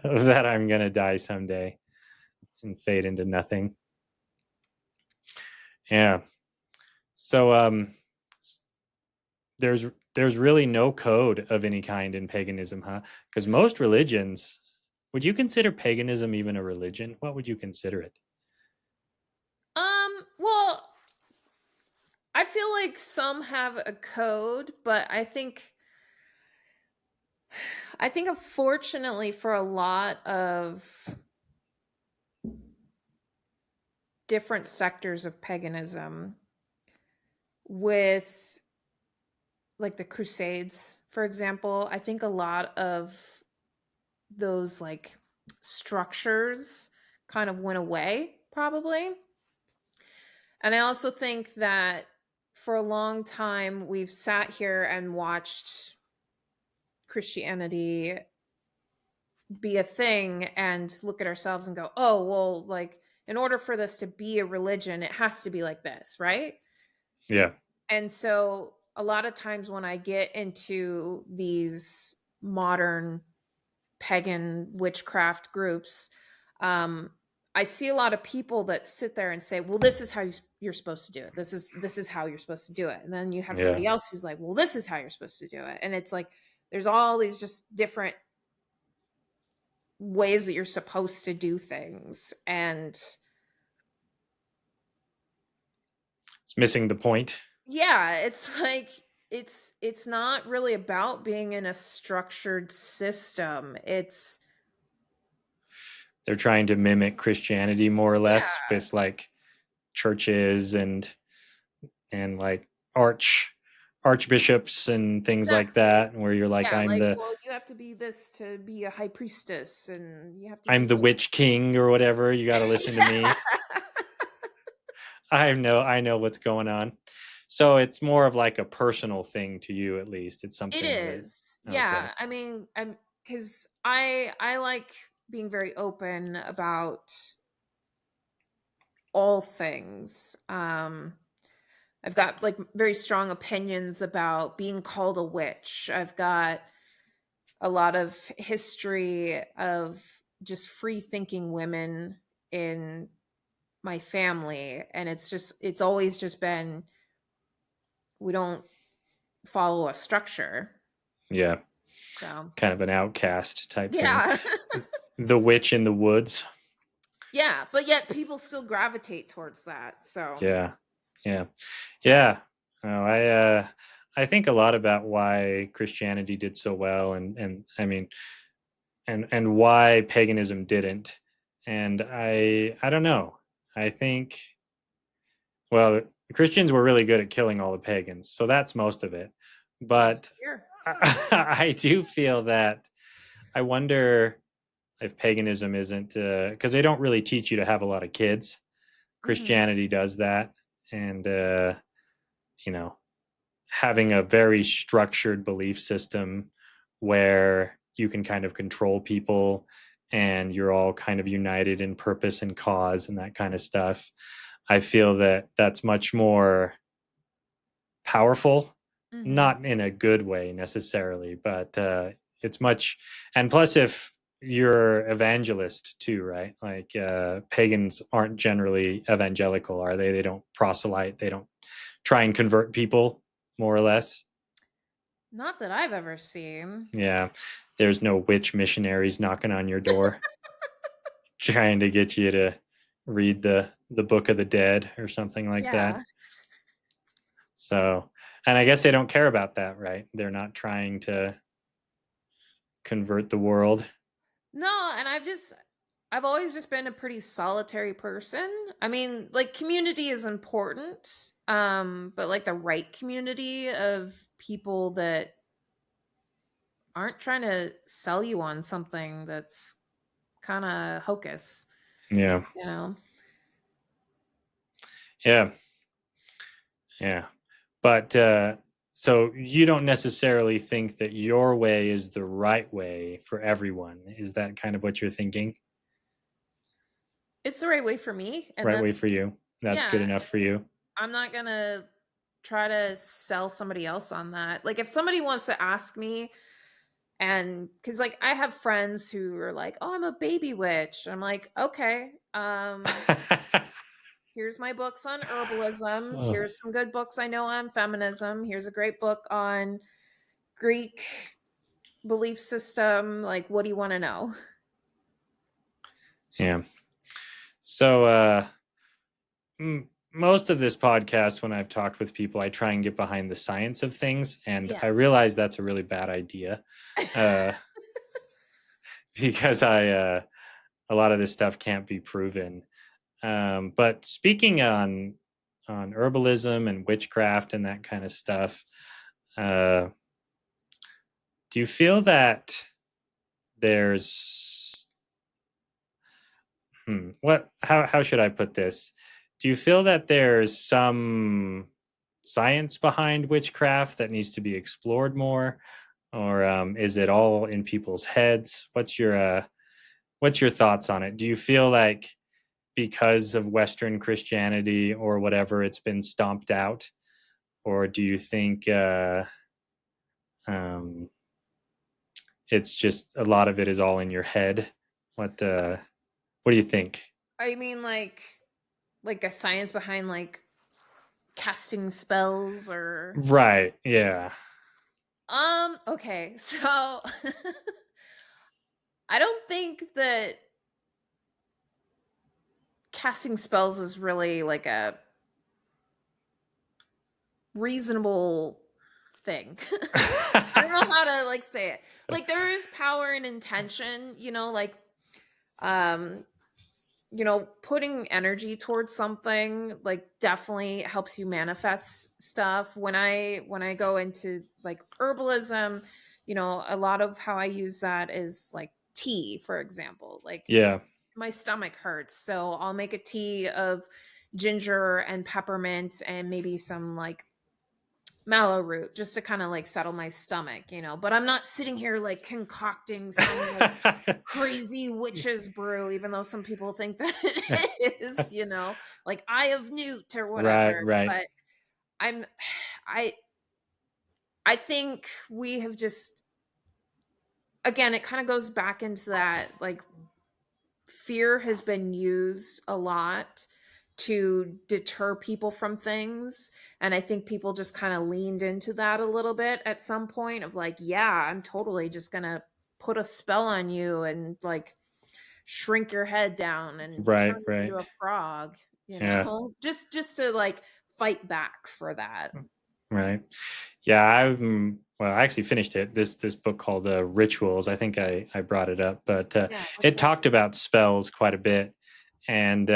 that I'm gonna die someday and fade into nothing. Yeah. So there's there's really no code of any kind in paganism, huh? Because most religions, would you consider paganism even a religion? What would you consider it? Well, I feel like some have a code, but I think unfortunately for a lot of different sectors of paganism, with like the Crusades, for example, I think a lot of those like structures kind of went away probably. And I also think that for a long time we've sat here and watched Christianity be a thing and look at ourselves and go, "Oh, well, like in order for this to be a religion, it has to be like this, right?" Yeah. And so a lot of times when I get into these modern pagan witchcraft groups, um, I see a lot of people that sit there and say, "Well, this is how you're supposed to do it. This is how you're supposed to do it." And then you have Yeah. somebody else who's like, "Well, this is how you're supposed to do it." And it's like there's all these just different ways that you're supposed to do things, and It's missing the point. yeah, it's like it's not really about being in a structured system. It's They're trying to mimic Christianity more or less yeah, with like churches and like archbishops and things like exactly. that, where you're like, Yeah, I'm like, the well, you have to be this to be a high priestess, and you have to I'm do the this. witch king or whatever. You got to listen to Yeah, me. I know what's going on. So it's more of like a personal thing to you, at least. It's it something that is. okay. Yeah, I mean, I'm because I like being very open about all things. I've got like very strong opinions about being called a witch. I've got a lot of history of just free thinking women in my family, and it's always just been we don't follow a structure. Yeah, So, kind of an outcast type thing. yeah. The witch in the woods. Yeah, but yet people still gravitate towards that. So, Yeah. Yeah. Yeah. No, I think a lot about why Christianity did so well, and I mean, and why paganism didn't. And I don't know. I think, well, the Christians were really good at killing all the pagans, so that's most of it. yes, But here. I do feel that I wonder if paganism isn't, because they don't really teach you to have a lot of kids. Mhm. Christianity does that, and you know, having a very structured belief system where you can kind of control people and you're all kind of united in purpose and cause and that kind of stuff. I feel that that's much more powerful, Mhm. not in a good way necessarily, but it's much. And plus, if you're evangelist too, right? Like pagans aren't generally evangelical, are they? They don't proselyte. They don't try and convert people, more or less. Not that I've ever seen. Yeah, there's no witch missionaries knocking on your door trying to get you to read the Book of the Dead or something like that. Yeah. So, and I guess they don't care about that, right? They're not trying to convert the world. No, and I've always just been a pretty solitary person. I mean, like community is important, but like the right community of people that aren't trying to sell you on something that's kind of hocus, Yeah. you know. Yeah. Yeah. But so you don't necessarily think that your way is the right way for everyone. Is that kind of what you're thinking? It's the right way for me, and Right way that's for you. That's good yeah, enough for you. I'm not going to try to sell somebody else on that. Like if somebody wants to ask me, and cuz like I have friends who are like, "Oh, I'm a baby witch." I'm like, "Okay, here's my books on herbalism. Oh, Here's some good books I know on feminism. Here's a great book on Greek belief system. Like, what do you want to know?" yeah. So most of this podcast, when I've talked with people, I try and get behind the science of things, and Yeah. I realize that's a really bad idea, uh, because a lot of this stuff can't be proven. But speaking on herbalism and witchcraft and that kind of stuff, uh, do you feel that there's what how should I put this? Do you feel that there's some science behind witchcraft that needs to be explored more, or is it all in people's heads? What's your thoughts on it? Do you feel like because of Western Christianity or whatever, it's been stomped out, or do you think um, it's just a lot of it is all in your head? What do you think? I mean, like a science behind like casting spells or Right. Yeah. okay. So I don't think that casting spells is really like a reasonable thing. I don't know how to like say it. Like there is power in intention, like um putting energy towards something like definitely helps you manifest stuff. When I go into like herbalism, a lot of how I use that is like tea, for example. Like Yeah. my stomach hurts, so I'll make a tea of ginger and peppermint and maybe some like mallow root just to kind of like settle my stomach, but I'm not sitting here like concocting some like crazy witch's brew, even though some people think that it is, like eye of newt or Right. whatever. Right. But I'm I I think we have just, again, it kind of goes back into that like fear has been used a lot to deter people from things, and I think people just kind of leaned into that a little bit at some point of like, yeah, I'm totally just gonna put a spell on you and like shrink your head down and turn Right. you Right. into a frog, Yeah. just to like fight back for that. Right. Yeah. Well, I actually finished it. This book called Rituals. I think I brought it up, but Yeah, what's it that? talked about spells quite a bit, and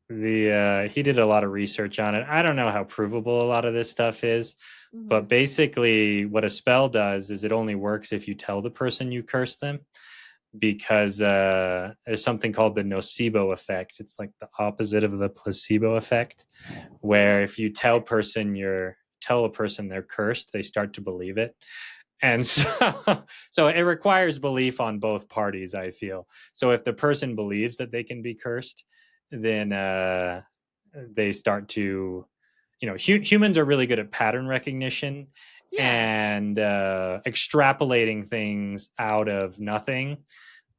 the he did a lot of research on it. I don't know how provable a lot of this stuff is, Hmm. but basically, what a spell does is it only works if you tell the person you curse them, because there's something called the nocebo effect. It's like the opposite of the placebo effect, No. where if you tell a person they're cursed, they start to believe it. And so it requires belief on both parties, I feel. So if the person believes that they can be cursed, then they start to, humans are really good at pattern recognition Yeah. and extrapolating things out of nothing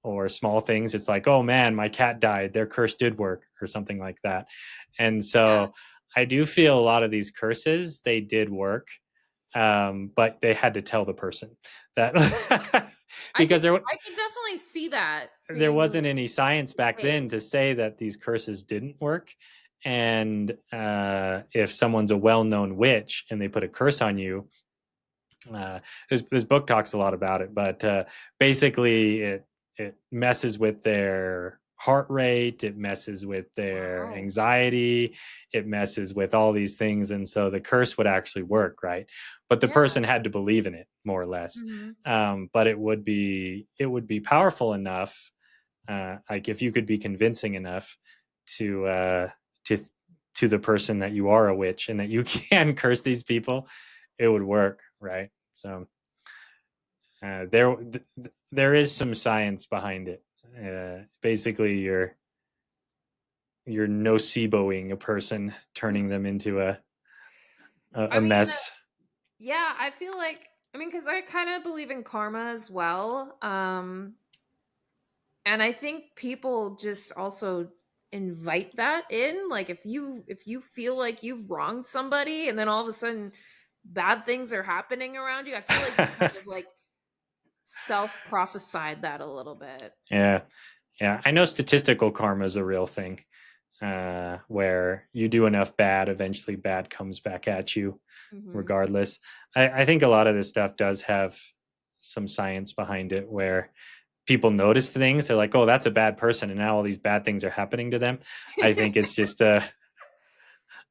or small things. It's like, oh man, my cat died, their curse did work, or something like that. And Yeah. so I do feel a lot of these curses, they did work, but they had to tell the person that I can because I can definitely see that there being wasn't any science the back then case. to say that these curses didn't work. And if someone's a well-known witch and they put a curse on you, this book talks a lot about it, but basically it messes with heart rate, it messes with their Wow. anxiety, it messes with all these things, and so the curse would actually work, right? But the Yeah. person had to believe in it, more or less. Hmm. But it would be powerful enough, like if you could be convincing enough to to to the person that you are a witch and that you can curse these people, it would work, right? So there is some science behind it. Basically, you're noceboing a person, turning them into I a mean, mess. yeah, I feel like, I mean, because I kind of believe in karma as well. And I think people just also invite that in. Like if you feel like you've wronged somebody and then all of a sudden bad things are happening around you, I feel like you kind of like self prophesied that a little bit. Yeah, yeah. I know statistical karma is a real thing, where you do enough bad, eventually bad comes back at you, Hmm. regardless. I think a lot of this stuff does have some science behind it, where people notice things. They're like, "Oh, that's a bad person," and now all these bad things are happening to them. I think it's just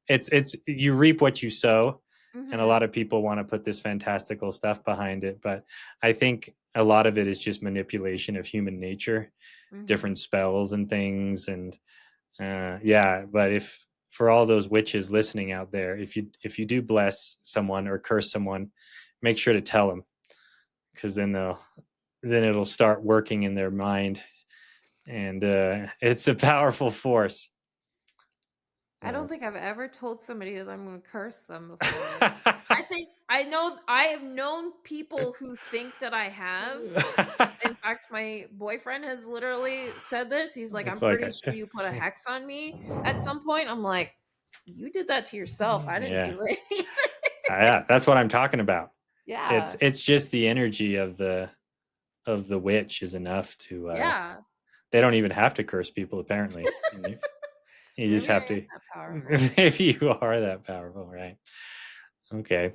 it's you reap what you sow, and a Hmm. lot of people want to put this fantastical stuff behind it, but I think a lot of it is just manipulation of human nature, Hmm. different spells and things, and yeah. But if for all those witches listening out there, if you do bless someone or curse someone, make sure to tell them, because then it'll start working in their mind, and it's a powerful force. I don't So. think I've ever told somebody that I'm going to curse them before. I think I have known people who think that I have. In fact, my boyfriend has literally said this. He's like, "I'm It's like pretty sure you put a hex on me at some point." I'm like, "You did that to yourself. I didn't yeah. do it." Yeah, that's what I'm talking about. Yeah. It's just the energy of the witch is enough to Yeah. they don't even have to curse people, apparently. You just Maybe I have am to. that powerful. Maybe you are that powerful, right? Okay.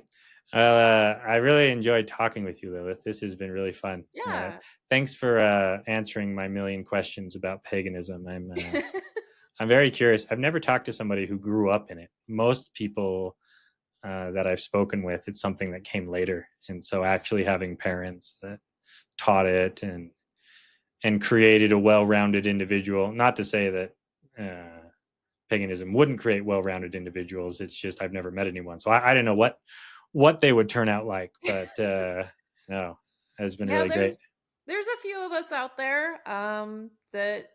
I really enjoyed talking with you, Lilith. This has been really fun. Yeah. Thanks for answering my million questions about paganism. I'm very curious. I've never talked to somebody who grew up in it. Most people that I've spoken with, it's something that came later. And so actually having parents that taught it and created a well-rounded individual, not to say that paganism wouldn't create well-rounded individuals. It's just I've never met anyone. So I didn't know what they would turn out like, but no, it's been Yeah, really great. there's a few of us out there that,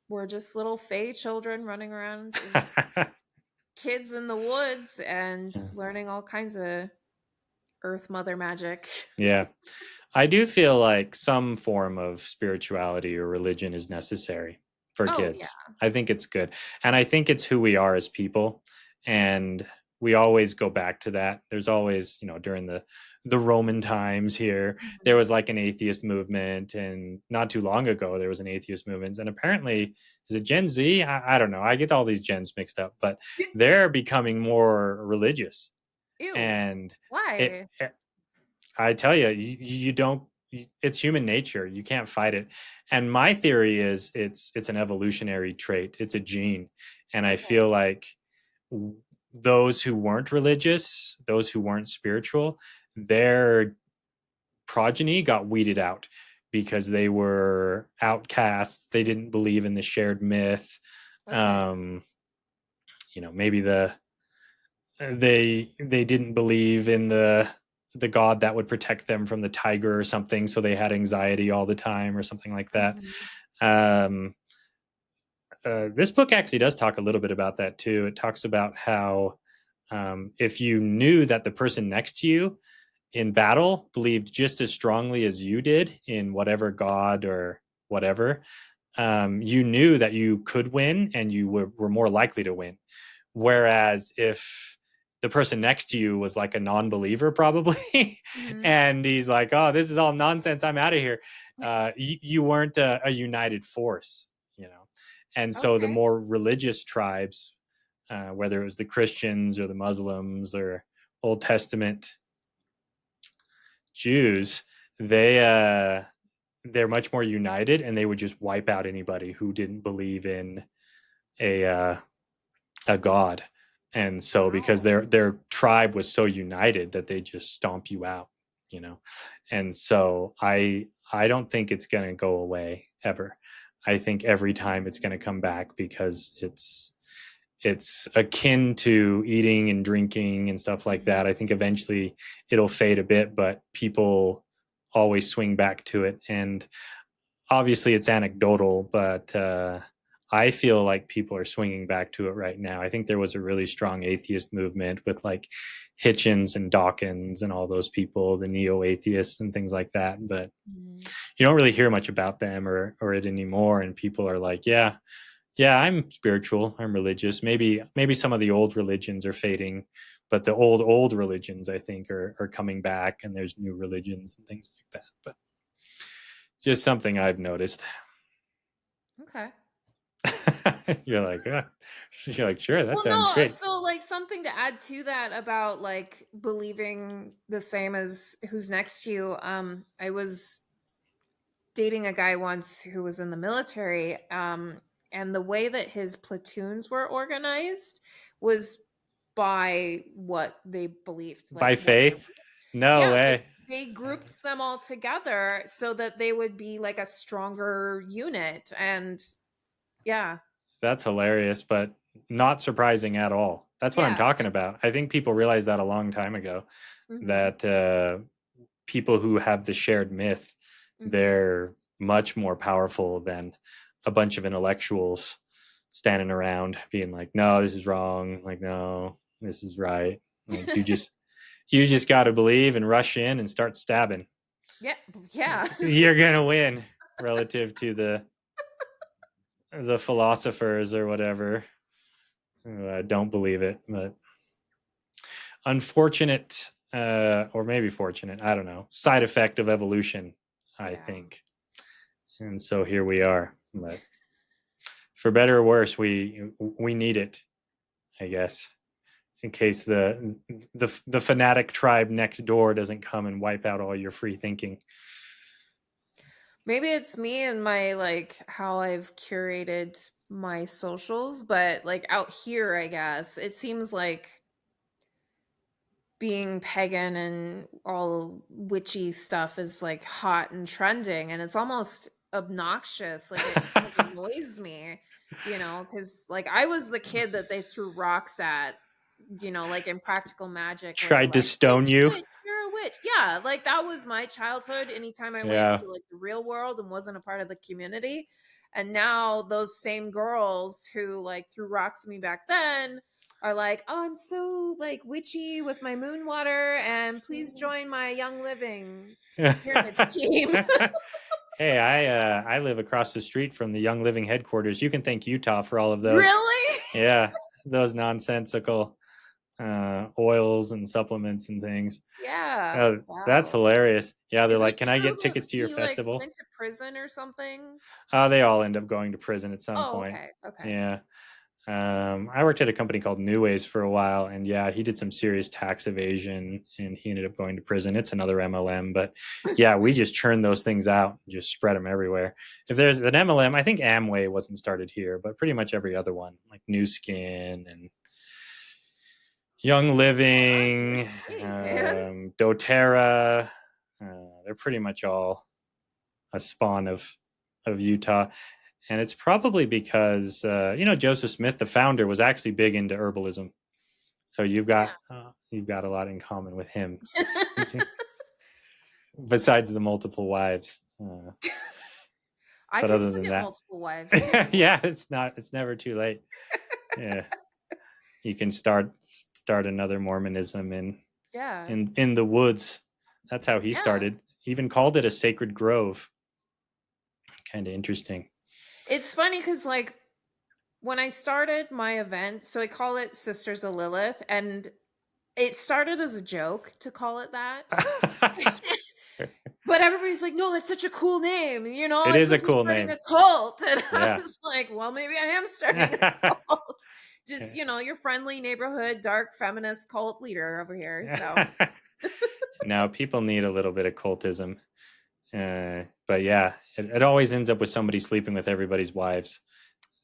we're just little fey children running around as kids in the woods and learning all kinds of earth mother magic. Yeah. I do feel like some form of spirituality or religion is necessary for Oh, kids. yeah. I think it's good. And I think it's who we are as people. And we always go back to that. There's always, during the Roman times here, there Mhm. was like an atheist movement. And not too long ago, there was an atheist movement. And apparently, is it Gen Z? I don't know. I get all these gens mixed up, but they're becoming more religious. Ew. And it Why? I tell you, you don't. It's human nature. You can't fight it. And my theory is it's an evolutionary trait. It's a gene, and I Okay. feel like those who weren't religious, those who weren't spiritual, their progeny got weeded out because they were outcasts. They didn't believe in the shared myth. Okay. Um, maybe they didn't believe in the god that would protect them from the tiger or something, so they had anxiety all the time or something like that. Mhm. um, this book actually does talk a little bit about that too. It talks about how if you knew that the person next to you in battle believed just as strongly as you did in whatever god or whatever, you knew that you could win and you were more likely to win. Whereas if the person next to you was like a non-believer, probably, Mhm. and he's like, "Oh, this is all nonsense. I'm out of here." You weren't a united force, you know. And so the Okay. more religious tribes, whether it was the Christians or the Muslims or Old Testament Jews, they they're much more united, and they would just wipe out anybody who didn't believe in a god. And so because Wow. their tribe was so united that they just stomp you out, you know. And so I don't think it's going to go away ever. I think every time it's going to come back, because it's akin to eating and drinking and stuff like that. I think eventually it'll fade a bit, but people always swing back to it. And obviously it's anecdotal, but I feel like people are swinging back to it right now. I think there was a really strong atheist movement with like Hitchens and Dawkins and all those people, the neo-atheists and things like that. But Mhm. you don't really hear much about them or it anymore. And people are like, yeah, I'm spiritual, I'm religious. Maybe some of the old religions are fading, but the old religions, I think, are coming back, and there's new religions and things like that. But just something I've noticed. Okay. You're like, you're like, sure, that Well, sounds no, great. so, like, something to add to that about, like, believing the same as who's next to you, I was dating a guy once who was in the military, and the way that his platoons were organized was by what they believed, like, By what their faith? No yeah, way. they grouped them all together so that they would be, like, a stronger unit, and yeah. That's hilarious, but not surprising at all. That's what I'm Yeah. talking about. I think people realized that a long time ago, Mhm. that people who have the shared myth, Mhm. they're much more powerful than a bunch of intellectuals standing around being like, no, this is wrong. Like, no, this is right. Like, you just got to believe and rush in and start stabbing. Yeah, yeah. You're gonna win relative to the philosophers or whatever who don't believe it. But unfortunate, or maybe fortunate, I don't know, side effect of evolution, I Yeah. think. And so here we are. But for better or worse, we need it, I guess, in case the fanatic tribe next door doesn't come and wipe out all your free thinking. Maybe it's me and my, like, how I've curated my socials, but, like, out here, I guess, it seems like being pagan and all witchy stuff is, like, hot and trending, and it's almost obnoxious, like, it kind of annoys me, because like, I was the kid that they threw rocks at, like in Practical Magic, where they're Tried to like, stone "Witch, you. witch, you're a witch." Yeah, like, that was my childhood anytime I went Yeah. into, like, the real world and wasn't a part of the community, and now those same girls who, like, threw rocks at me back then are like, "Oh, I'm so, like, witchy with my moon water, and please join my Young Living pyramid scheme." Hey, I live across the street from the Young Living headquarters. You can thank Utah for all of those. Really? Yeah, those nonsensical oils and supplements and things. Yeah. That's Wow. hilarious. Yeah, they're Is it like, "Can I true get that tickets to your he, like, festival?" went to prison or something? They all end up going to prison at some Oh, point. okay, okay. Yeah. I worked at a company called New Ways for a while, and yeah, he did some serious tax evasion, and he ended up going to prison. It's another MLM, but yeah, we just churn those things out, and just spread them everywhere. If there's an MLM, I think Amway wasn't started here, but pretty much every other one, like New Skin and Young Wow, you're Living, sweet, man. DoTerra, they're pretty much all a spawn of Utah. And it's probably because Joseph Smith, the founder, was actually big into herbalism. So you've got a lot in common with him, Yeah. besides the multiple wives. I But could other still than get that, multiple wives too. yeah, it's never too late. Yeah, you can start another Mormonism Yeah. in the woods. That's how he Yeah. started. He even called it a sacred grove. Kind of interesting. It's funny because, like, when I started my event, so I call it Sisters of Lilith, and it started as a joke to call it that. But everybody's like, "No, that's such a cool name, It it's is a like you're cool starting name. a cult." And I Yeah. was like, "Well, maybe I am starting a cult." Just, your friendly neighborhood dark feminist cult leader over here, so Now people need a little bit of cultism. But yeah, it always ends up with somebody sleeping with everybody's wives.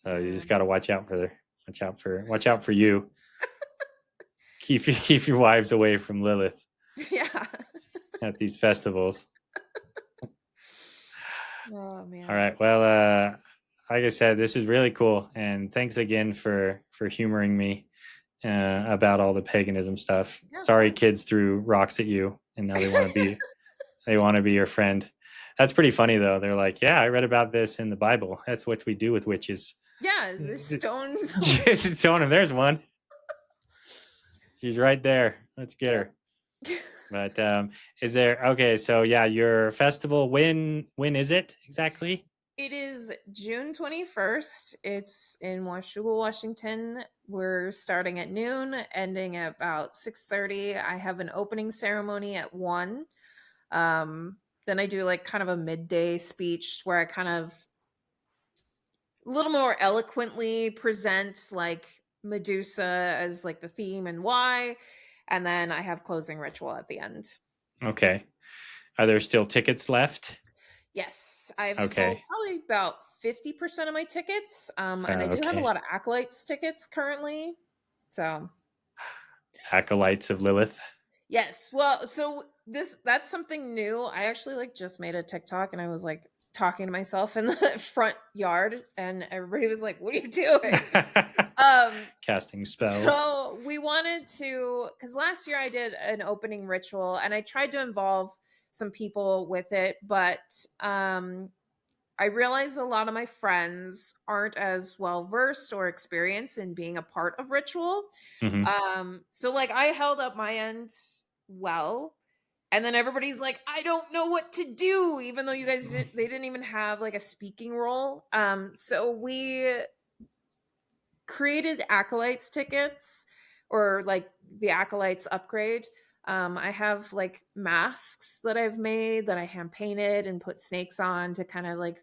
So you just Man. got to watch out for you. Keep your wives away from Lilith Yeah. at these festivals. Oh All man. right. Well, like I said, this is really cool, and thanks again for humoring me about all the paganism stuff. Yeah, of Sorry, course. kids threw rocks at you, and now they want to be your friend. That's pretty funny, though. They're like, "Yeah, I read about this in the Bible. That's what we do with witches." Yeah, the stone. Just telling him, "There's one. She's right there. Let's get Yep. her." But is there okay? So yeah, your festival. When is it exactly? It is June 21st. It's in Washougal, Washington. We're starting at noon, ending at about 6:30. I have an opening ceremony at 1. Then I do like kind of a midday speech where I kind of a little more eloquently present like Medusa as like the theme and why. And then I have closing ritual at the end. Okay. Are there still tickets left? Yes, I've sold Okay. probably about 50% of my tickets. And I do have a Okay. lot of acolytes tickets currently. So Acolytes of Lilith. yes. Well, so that's something new. I actually like just made a TikTok and I was like talking to myself in the front yard and everybody was like, "What are you doing?" Um Casting spells. so we wanted to cuz last year I did an opening ritual and I tried to involve some people with it, but I realized a lot of my friends aren't as well versed or experienced in being a part of ritual. Hmm. So like I held up my end well, and then everybody's like, I don't know what to do, even though you guys they didn't even have like a speaking role. So we created acolytes tickets or like the acolytes upgrade. I have like masks that I've made that I hand painted and put snakes on to kind of like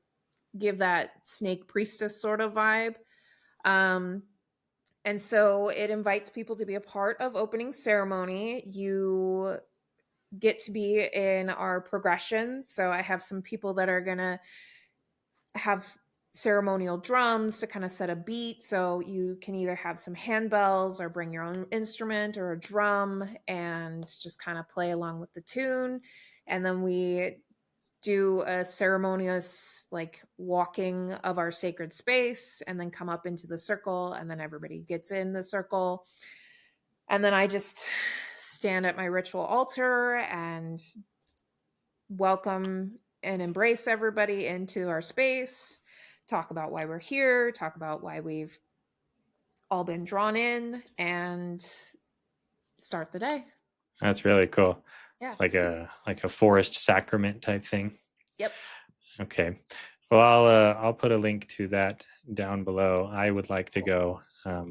give that snake priestess sort of vibe. Um, and so it invites people to be a part of opening ceremony. You get to be in our progression. So I have some people that are going to have ceremonial drums to kind of set a beat. So you can either have some handbells or bring your own instrument or a drum and just kind of play along with the tune. And then we do a ceremonious like walking of our sacred space and then come up into the circle and then everybody gets in the circle and then I just stand at my ritual altar and welcome and embrace everybody into our space, talk about why we're here, talk about why we've all been drawn in, and start the day. That's really cool. Yeah. It's like a forest sacrament type thing. Yep. Okay. Well, I'll put a link to that down below. I would like to Cool. go,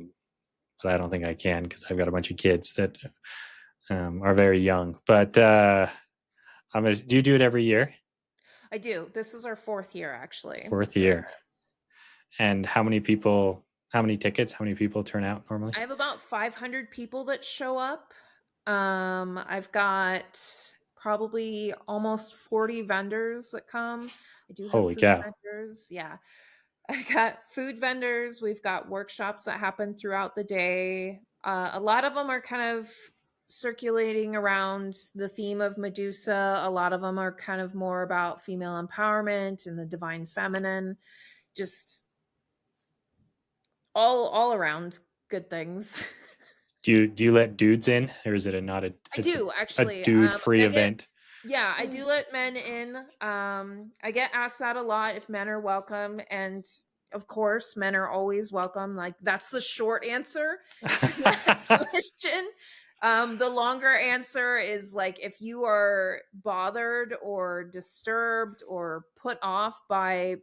but I don't think I can because I've got a bunch of kids that are very young. But do you do it every year? I do. This is our 4th year actually Fourth doing year. this. And how many people? How many tickets? How many people turn out normally? I have about 500 people that show up. I've got probably almost 40 vendors that come. I do have Holy food cow! vendors. Yeah. I got food vendors. We've got workshops that happen throughout the day. A lot of them are kind of circulating around the theme of Medusa. A lot of them are kind of more about female empowerment and the divine feminine. Just all around good things. Do you let dudes in, or is it a not a? I It's do a actually. dude free I get event. yeah, I do let men in. I get asked that a lot if men are welcome, and of course, men are always welcome. Like that's the short answer to that question. The longer answer is like if you are bothered or disturbed or put off by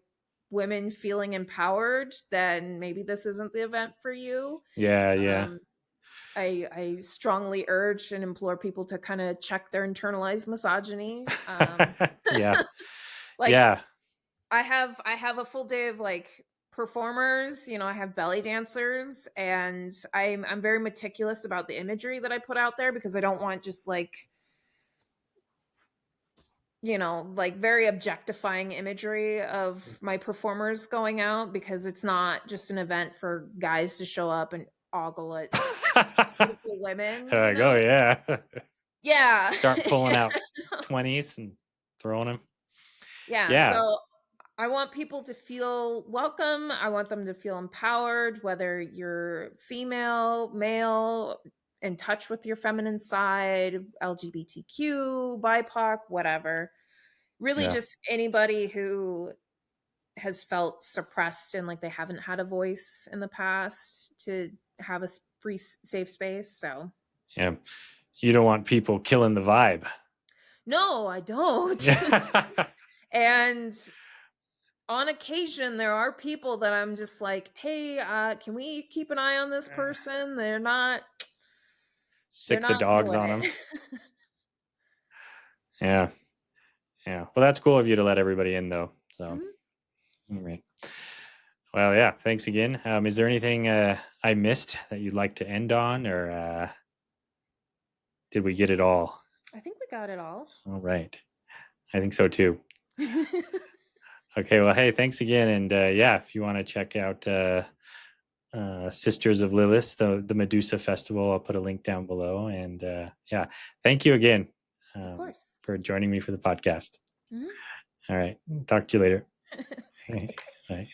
women feeling empowered, then maybe this isn't the event for you. Yeah, yeah, Um, I strongly urge and implore people to kind of check their internalized misogyny. yeah, Like yeah. I have a full day of like performers, I have belly dancers and I'm very meticulous about the imagery that I put out there because I don't want just like like very objectifying imagery of my performers going out, because it's not just an event for guys to show up and ogle at beautiful women, Like, oh yeah. Yeah. Start pulling out 20s and throwing them. Yeah. Yeah. So I want people to feel welcome. I want them to feel empowered, whether you're female, male, in touch with your feminine side, LGBTQ, BIPOC, whatever. Really, Yeah. just anybody who has felt suppressed and like they haven't had a voice in the past, to have a free, safe space. So, Yeah. You don't want people killing the vibe. no, I don't. Yeah. And on occasion, there are people that I'm just like, hey, can we keep an eye on this person? They're not Sick the dogs doing on it. them. Yeah. Yeah. Well, that's cool of you to let everybody in, though. So, all right. Well, yeah. Thanks again. Is there anything I missed that you'd like to end on, or did we get it all? I think we got it all. All right. I think so too. Okay. Well, hey, thanks again. And yeah, if you want to check out Sisters of Lilith, the Medusa Festival, I'll put a link down below. And yeah, thank you again Of course. for joining me for the podcast. Mhm. All right. Talk to you later. Bye.